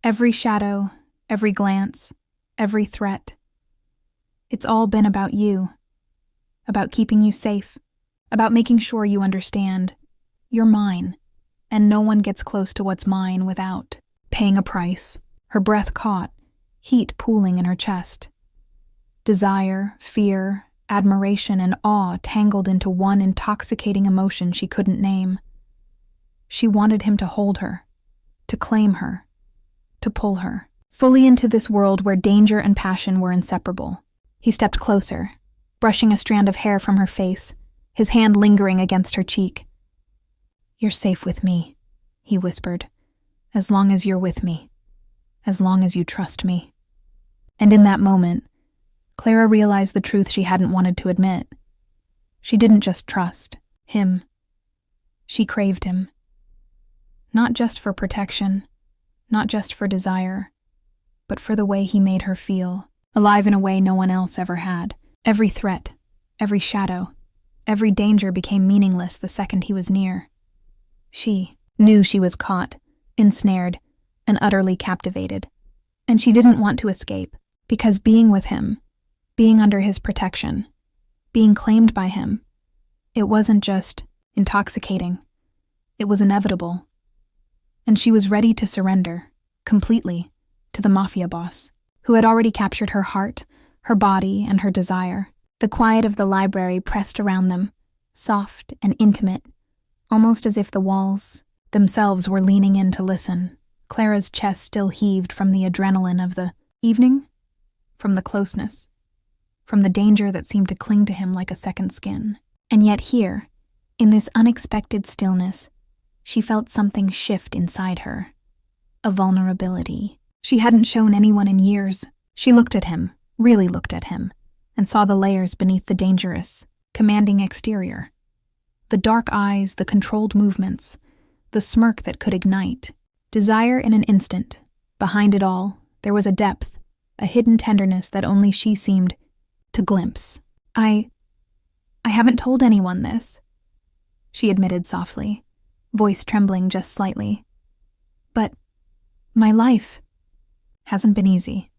every shadow, every glance, every threat, it's all been about you, about keeping you safe, about making sure you understand. You're mine, and no one gets close to what's mine without paying a price." Her breath caught, heat pooling in her chest. Desire, fear, admiration, and awe tangled into one intoxicating emotion she couldn't name. She wanted him to hold her, to claim her, to pull her, fully into this world where danger and passion were inseparable. He stepped closer, brushing a strand of hair from her face, his hand lingering against her cheek. "You're safe with me," he whispered, "as long as you're with me, as long as you trust me." And in that moment, Clara realized the truth she hadn't wanted to admit. She didn't just trust him. She craved him. Not just for protection, not just for desire, but for the way he made her feel, alive in a way no one else ever had. Every threat, every shadow, every danger became meaningless the second he was near. She knew she was caught, ensnared, and utterly captivated. And she didn't want to escape, because being with him, being under his protection, being claimed by him, it wasn't just intoxicating. It was inevitable. And she was ready to surrender, completely, to the Mafia boss, who had already captured her heart, her body, and her desire. The quiet of the library pressed around them, soft and intimate, almost as if the walls themselves were leaning in to listen. Clara's chest still heaved from the adrenaline of the evening, from the closeness, from the danger that seemed to cling to him like a second skin. And yet here, in this unexpected stillness, she felt something shift inside her. A vulnerability she hadn't shown anyone in years. She looked at him, really looked at him, and saw the layers beneath the dangerous, commanding exterior. The dark eyes, the controlled movements, the smirk that could ignite. Desire in an instant. Behind it all, there was a depth, a hidden tenderness that only she seemed to glimpse. I haven't told anyone this," she admitted softly, voice trembling just slightly. "But my life hasn't been easy.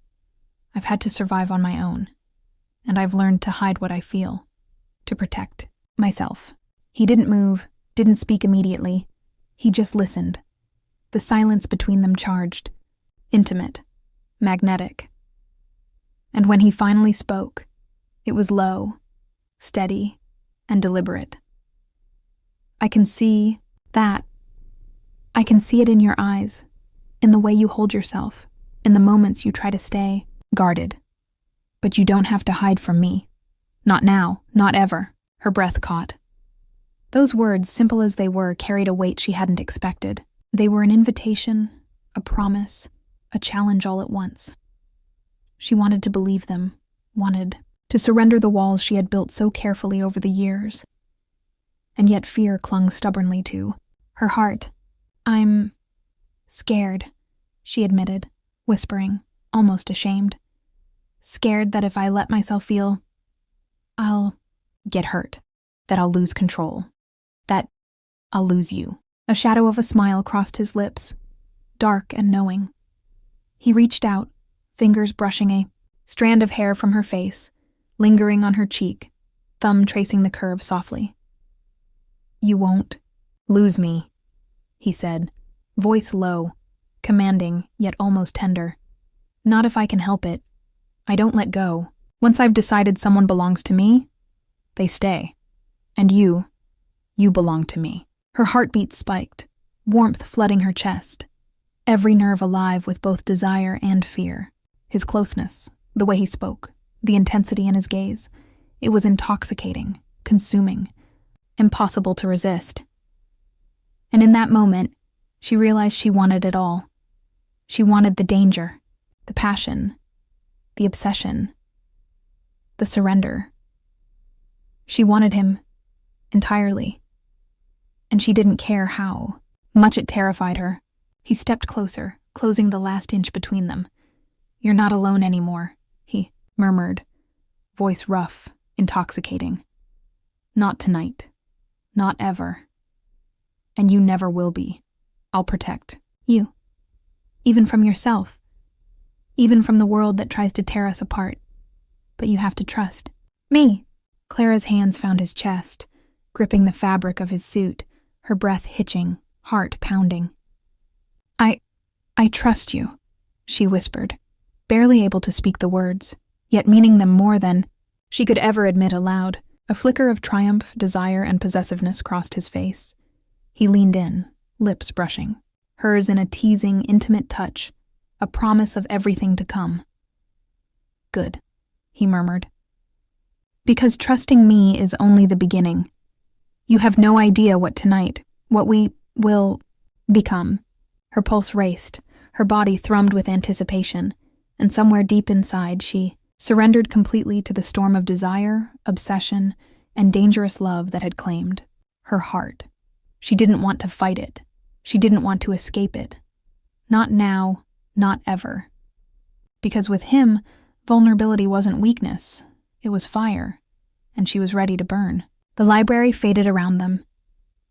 I've had to survive on my own, and I've learned to hide what I feel, to protect myself." He didn't move, didn't speak immediately. He just listened. The silence between them charged, intimate, magnetic. And when he finally spoke, it was low, steady, and deliberate. "I can see that. I can see it in your eyes, in the way you hold yourself, in the moments you try to stay guarded. But you don't have to hide from me. Not now, not ever." Her breath caught. Those words, simple as they were, carried a weight she hadn't expected. They were an invitation, a promise, a challenge all at once. She wanted to believe them, wanted to surrender the walls she had built so carefully over the years. And yet fear clung stubbornly to her heart. "I'm scared," she admitted, whispering, almost ashamed. "Scared that if I let myself feel, I'll get hurt, that I'll lose control, that I'll lose you." A shadow of a smile crossed his lips, dark and knowing. He reached out, fingers brushing a strand of hair from her face, lingering on her cheek, thumb tracing the curve softly. "You won't lose me," he said, voice low, commanding, yet almost tender. Not if I can help it. I don't let go. Once I've decided someone belongs to me, they stay. And you belong to me. Her heartbeat spiked, warmth flooding her chest, every nerve alive with both desire and fear. His closeness, the way he spoke, the intensity in his gaze, it was intoxicating, consuming, impossible to resist. And in that moment, she realized she wanted it all. She wanted the danger, the passion, the obsession, the surrender. She wanted him entirely. And she didn't care how much it terrified her. He stepped closer, closing the last inch between them. "You're not alone anymore," he murmured, voice rough, intoxicating. "Not tonight. Not ever. And you never will be. I'll protect you. Even from yourself. Even from the world that tries to tear us apart. But you have to trust me." Clara's hands found his chest, gripping the fabric of his suit, her breath hitching, heart pounding. I trust you," she whispered, barely able to speak the words, yet meaning them more than she could ever admit aloud. A flicker of triumph, desire, and possessiveness crossed his face. He leaned in, lips brushing, hers in a teasing, intimate touch, a promise of everything to come. "Good," he murmured. "Because trusting me is only the beginning. You have no idea what we will become." Her pulse raced, her body thrummed with anticipation, and somewhere deep inside she surrendered completely to the storm of desire, obsession, and dangerous love that had claimed her heart. She didn't want to fight it. She didn't want to escape it. Not now, not ever. Because with him, vulnerability wasn't weakness, it was fire, and she was ready to burn. The library faded around them,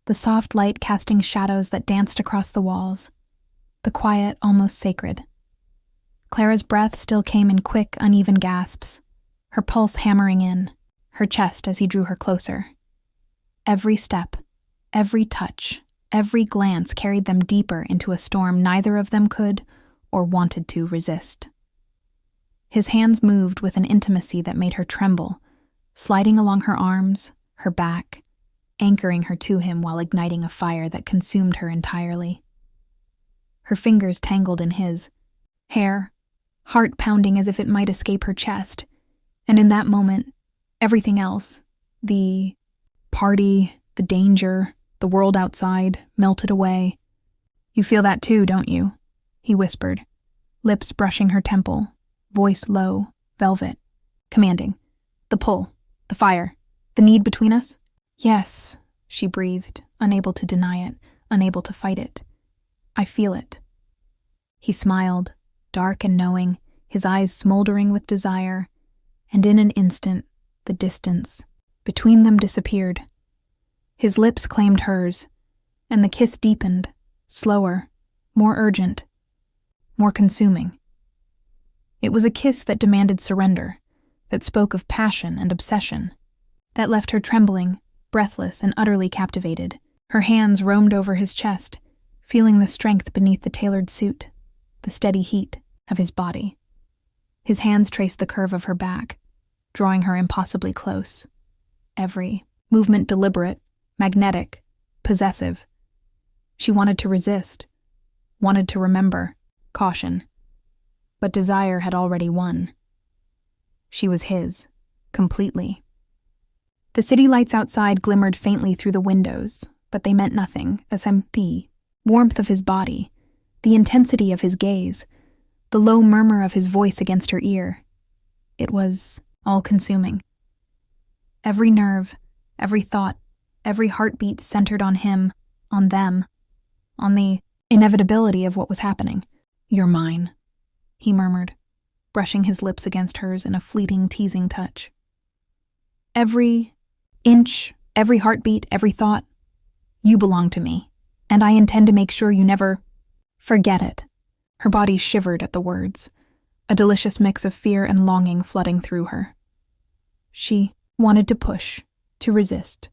the soft light casting shadows that danced across the walls, the quiet almost sacred. Clara's breath still came in quick, uneven gasps, her pulse hammering in, her chest as he drew her closer. Every step, every touch, every glance carried them deeper into a storm neither of them could or wanted to resist. His hands moved with an intimacy that made her tremble, sliding along her arms, her back, anchoring her to him while igniting a fire that consumed her entirely. Her fingers tangled in his, hair, heart pounding as if it might escape her chest, and in that moment, everything else, the party, the danger, the world outside, melted away. "You feel that too, don't you?" he whispered, lips brushing her temple, voice low, velvet, commanding. "The pull, the fire, the need between us?" "Yes," she breathed, unable to deny it, unable to fight it. "I feel it." He smiled, dark and knowing, his eyes smoldering with desire, and in an instant, the distance between them disappeared. His lips claimed hers, and the kiss deepened, slower, more urgent, more consuming. It was a kiss that demanded surrender, that spoke of passion and obsession, that left her trembling, breathless, and utterly captivated. Her hands roamed over his chest, feeling the strength beneath the tailored suit, the steady heat of his body. His hands traced the curve of her back, drawing her impossibly close. Every movement deliberate, magnetic, possessive. She wanted to resist, wanted to remember, caution. But desire had already won. She was his, completely. The city lights outside glimmered faintly through the windows, but they meant nothing as the warmth of his body, the intensity of his gaze, the low murmur of his voice against her ear. It was all-consuming. Every nerve, every thought, every heartbeat centered on him, on them, on the inevitability of what was happening. "You're mine," he murmured, brushing his lips against hers in a fleeting, teasing touch. "Every inch, every heartbeat, every thought, you belong to me, and I intend to make sure you never forget it." Her body shivered at the words, a delicious mix of fear and longing flooding through her. She wanted to push, to resist,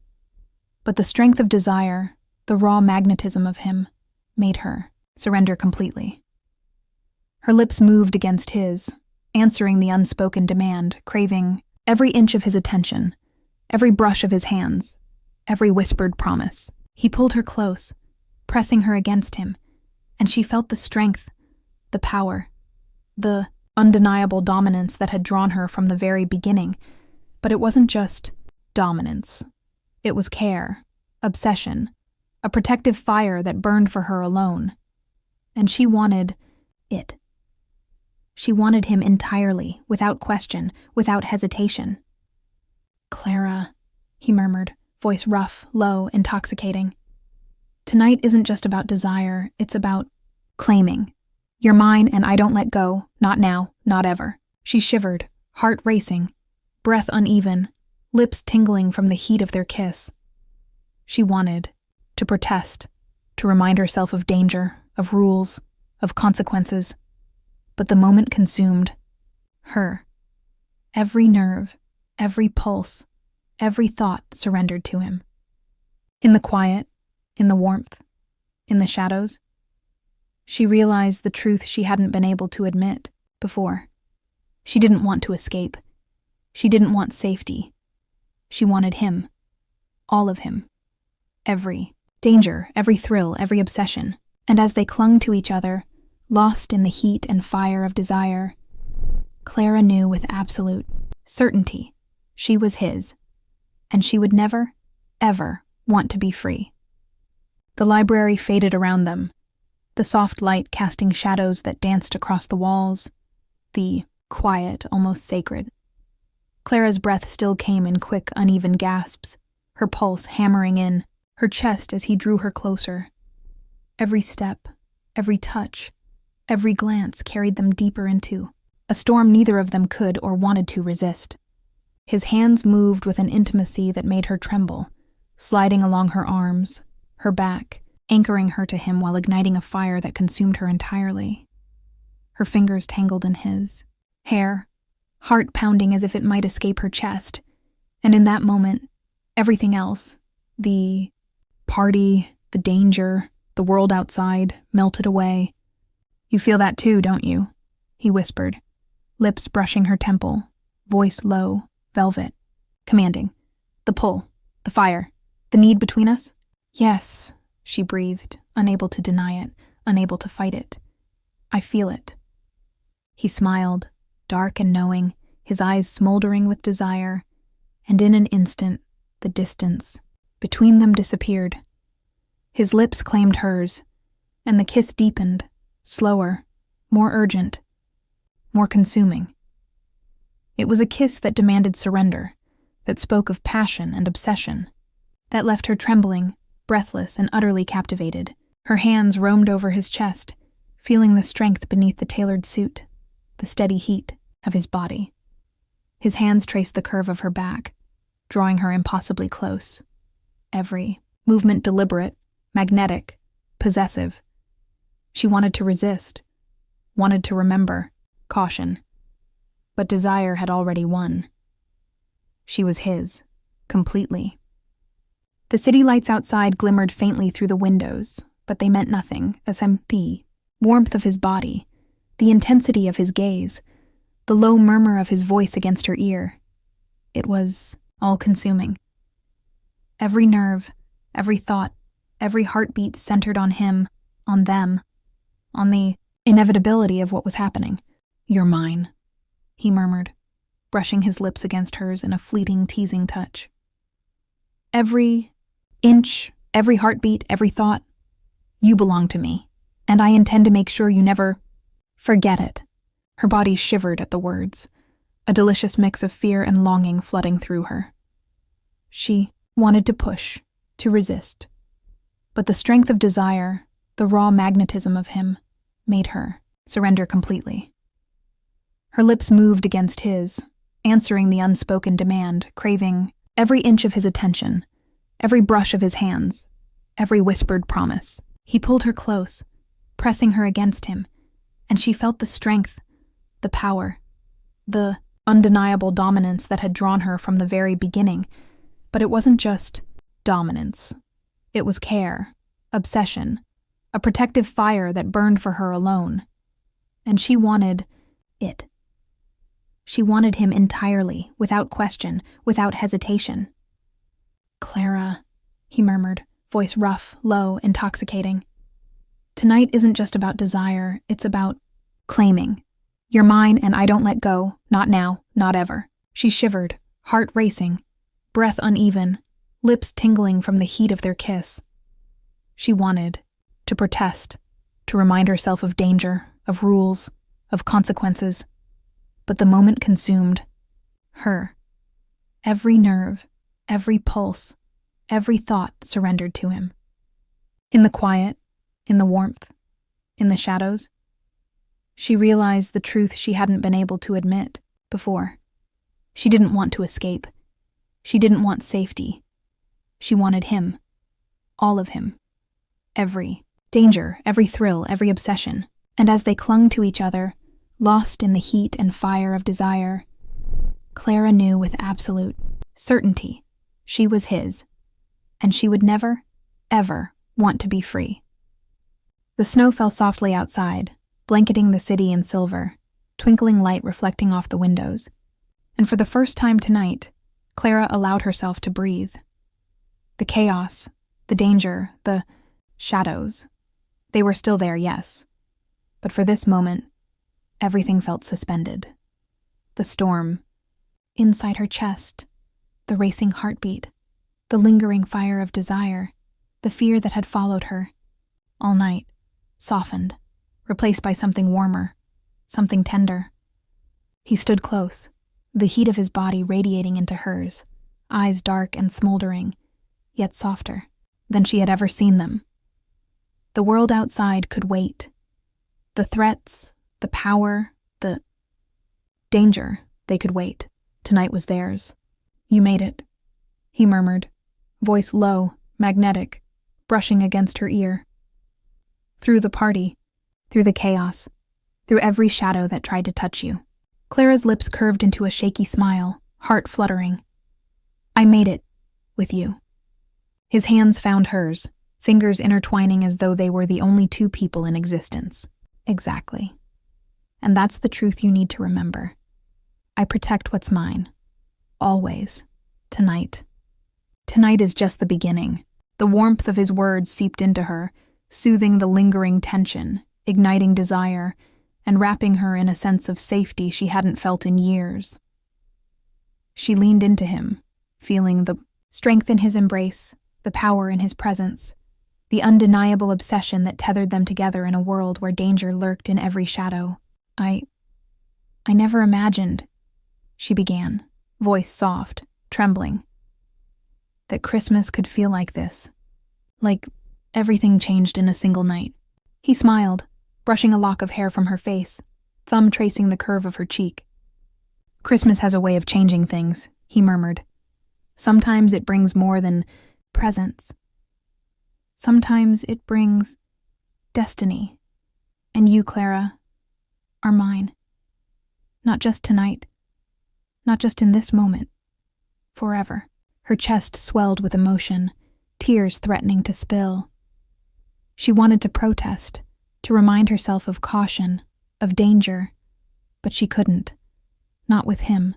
but the strength of desire, the raw magnetism of him, made her surrender completely. Her lips moved against his, answering the unspoken demand, craving every inch of his attention, every brush of his hands, every whispered promise. He pulled her close, pressing her against him, and she felt the strength, the power, the undeniable dominance that had drawn her from the very beginning. But it wasn't just dominance. It was care, obsession, a protective fire that burned for her alone. And she wanted it. She wanted him entirely, without question, without hesitation. "Clara," he murmured, voice rough, low, intoxicating. "Tonight isn't just about desire, it's about claiming. You're mine and I don't let go, not now, not ever." She shivered, heart racing, breath uneven, lips tingling from the heat of their kiss. She wanted to protest, to remind herself of danger, of rules, of consequences. But the moment consumed her. Every nerve, every pulse, every thought surrendered to him. In the quiet, in the warmth, in the shadows, she realized the truth she hadn't been able to admit before. She didn't want to escape. She didn't want safety. She wanted him. All of him. Every danger, every thrill, every obsession. And as they clung to each other, lost in the heat and fire of desire, Clara knew with absolute certainty she was his, and she would never, ever want to be free. The library faded around them, the soft light casting shadows that danced across the walls, the quiet, almost sacred. Clara's breath still came in quick, uneven gasps, her pulse hammering in her chest as he drew her closer. Every step, every touch, every glance carried them deeper into a storm neither of them could or wanted to resist. His hands moved with an intimacy that made her tremble, sliding along her arms, her back, anchoring her to him while igniting a fire that consumed her entirely. Her fingers tangled in his hair, heart pounding as if it might escape her chest. And in that moment, everything else, the party, the danger, the world outside, melted away. "You feel that too, don't you?" he whispered, lips brushing her temple, voice low, velvet, commanding. "The pull, the fire, the need between us?" "Yes," she breathed, unable to deny it, unable to fight it. "I feel it." He smiled, dark and knowing, his eyes smoldering with desire, and in an instant, the distance between them disappeared. His lips claimed hers, and the kiss deepened, slower, more urgent, more consuming. It was a kiss that demanded surrender, that spoke of passion and obsession, that left her trembling, breathless, and utterly captivated. Her hands roamed over his chest, feeling the strength beneath the tailored suit, the steady heat of his body. His hands traced the curve of her back, drawing her impossibly close. Every movement deliberate, magnetic, possessive. She wanted to resist, wanted to remember, caution. But desire had already won. She was his, completely. The city lights outside glimmered faintly through the windows, but they meant nothing as the warmth of his body, the intensity of his gaze, the low murmur of his voice against her ear. It was all-consuming. Every nerve, every thought, every heartbeat centered on him, on them, on the inevitability of what was happening. "You're mine," he murmured, brushing his lips against hers in a fleeting, teasing touch. "Every inch, every heartbeat, every thought, you belong to me, and I intend to make sure you never forget it." Her body shivered at the words, a delicious mix of fear and longing flooding through her. She wanted to push, to resist, but the strength of desire, the raw magnetism of him, made her surrender completely. Her lips moved against his, answering the unspoken demand, craving every inch of his attention, every brush of his hands, every whispered promise. He pulled her close, pressing her against him, and she felt the strength, the power, the undeniable dominance that had drawn her from the very beginning. But it wasn't just dominance. It was care, obsession, a protective fire that burned for her alone. and she wanted it. She wanted him entirely, without question, without hesitation. "Clara," he murmured, voice rough, low, intoxicating. "Tonight isn't just about desire, it's about claiming. You're mine and I don't let go, not now, not ever." She shivered, heart racing, breath uneven, lips tingling from the heat of their kiss. She wanted to protest, to remind herself of danger, of rules, of consequences. But the moment consumed her. Every nerve, every pulse, every thought surrendered to him. In the quiet, in the warmth, in the shadows, she realized the truth she hadn't been able to admit before. She didn't want to escape. She didn't want safety. She wanted him. All of him. Every danger, every thrill, every obsession. And as they clung to each other, lost in the heat and fire of desire, Clara knew with absolute certainty she was his, and she would never, ever want to be free. The snow fell softly outside, blanketing the city in silver, twinkling light reflecting off the windows. And for the first time tonight, Clara allowed herself to breathe. The chaos, the danger, the shadows, they were still there, yes. But for this moment, everything felt suspended. The storm, inside her chest, the racing heartbeat, the lingering fire of desire, the fear that had followed her all night, softened, replaced by something warmer, something tender. He stood close, the heat of his body radiating into hers, eyes dark and smoldering, yet softer than she had ever seen them. The world outside could wait. The threats, the power, the danger, they could wait. Tonight was theirs. "You made it," he murmured, voice low, magnetic, brushing against her ear. "Through the party, through the chaos, through every shadow that tried to touch you." Clara's lips curved into a shaky smile, heart fluttering. "I made it, with you." His hands found hers, fingers intertwining as though they were the only two people in existence. "Exactly. And that's the truth you need to remember. I protect what's mine. Always. Tonight. Tonight is just the beginning." The warmth of his words seeped into her, soothing the lingering tension, igniting desire, and wrapping her in a sense of safety she hadn't felt in years. She leaned into him, feeling the strength in his embrace, the power in his presence, the undeniable obsession that tethered them together in a world where danger lurked in every shadow. I never imagined," she began, voice soft, trembling, "that Christmas could feel like this, like everything changed in a single night." He smiled, brushing a lock of hair from her face, thumb tracing the curve of her cheek. "Christmas has a way of changing things," he murmured. "Sometimes it brings more than presents. Sometimes it brings destiny. And you, Clara, are mine. Not just tonight. Not just in this moment. Forever." Her chest swelled with emotion, tears threatening to spill. She wanted to protest, to remind herself of caution, of danger, but she couldn't. Not with him.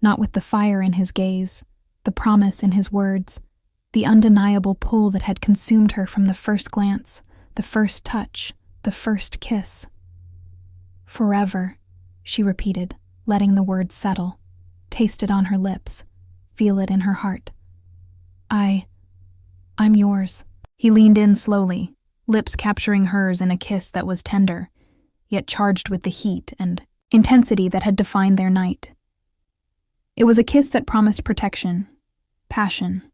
Not with the fire in his gaze, the promise in his words, the undeniable pull that had consumed her from the first glance, the first touch, the first kiss. "Forever," she repeated, letting the words settle, taste it on her lips, feel it in her heart. I'm yours." He leaned in slowly, lips capturing hers in a kiss that was tender, yet charged with the heat and intensity that had defined their night. It was a kiss that promised protection, passion,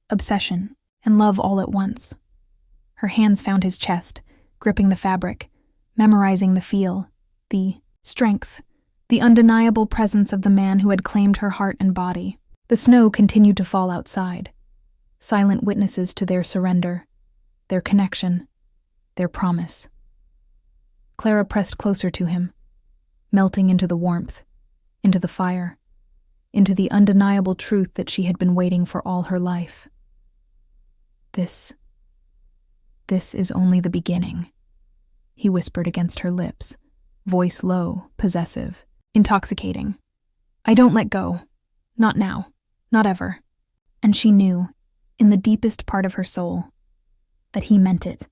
obsession, and love all at once. Her hands found his chest, gripping the fabric, memorizing the feel, the strength, the undeniable presence of the man who had claimed her heart and body. The snow continued to fall outside, silent witnesses to their surrender, their connection, their promise. Clara pressed closer to him, melting into the warmth, into the fire, into the undeniable truth that she had been waiting for all her life. This is only the beginning," he whispered against her lips, voice low, possessive, intoxicating. "I don't let go. Not now. Not ever." And she knew, in the deepest part of her soul, that he meant it.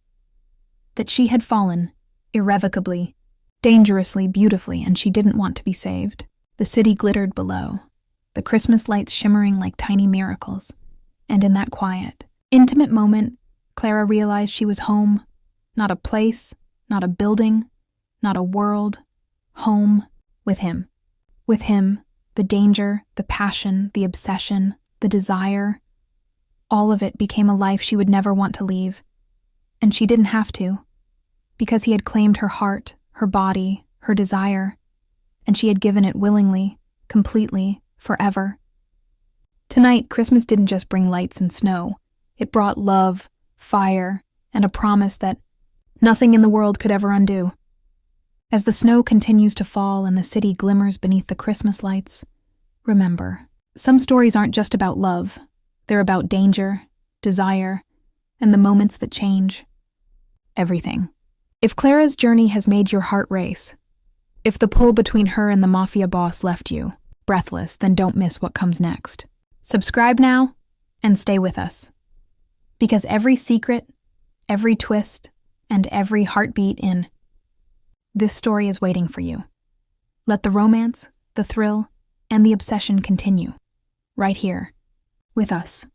That she had fallen, irrevocably, dangerously, beautifully, and she didn't want to be saved. The city glittered below, the Christmas lights shimmering like tiny miracles. And in that quiet, intimate moment, Clara realized she was home. Not a place, not a building, not a world. Home with him. With him, the danger, the passion, the obsession, the desire. All of it became a life she would never want to leave. And she didn't have to, because he had claimed her heart, her body, her desire, and she had given it willingly, completely, forever. Tonight, Christmas didn't just bring lights and snow. It brought love, fire, and a promise that nothing in the world could ever undo. As the snow continues to fall and the city glimmers beneath the Christmas lights, remember, some stories aren't just about love. They're about danger, desire, and the moments that change everything. If Clara's journey has made your heart race, if the pull between her and the Mafia boss left you breathless, then don't miss what comes next. Subscribe now and stay with us. Because every secret, every twist, and every heartbeat in this story is waiting for you. Let the romance, the thrill, and the obsession continue, right here, with us.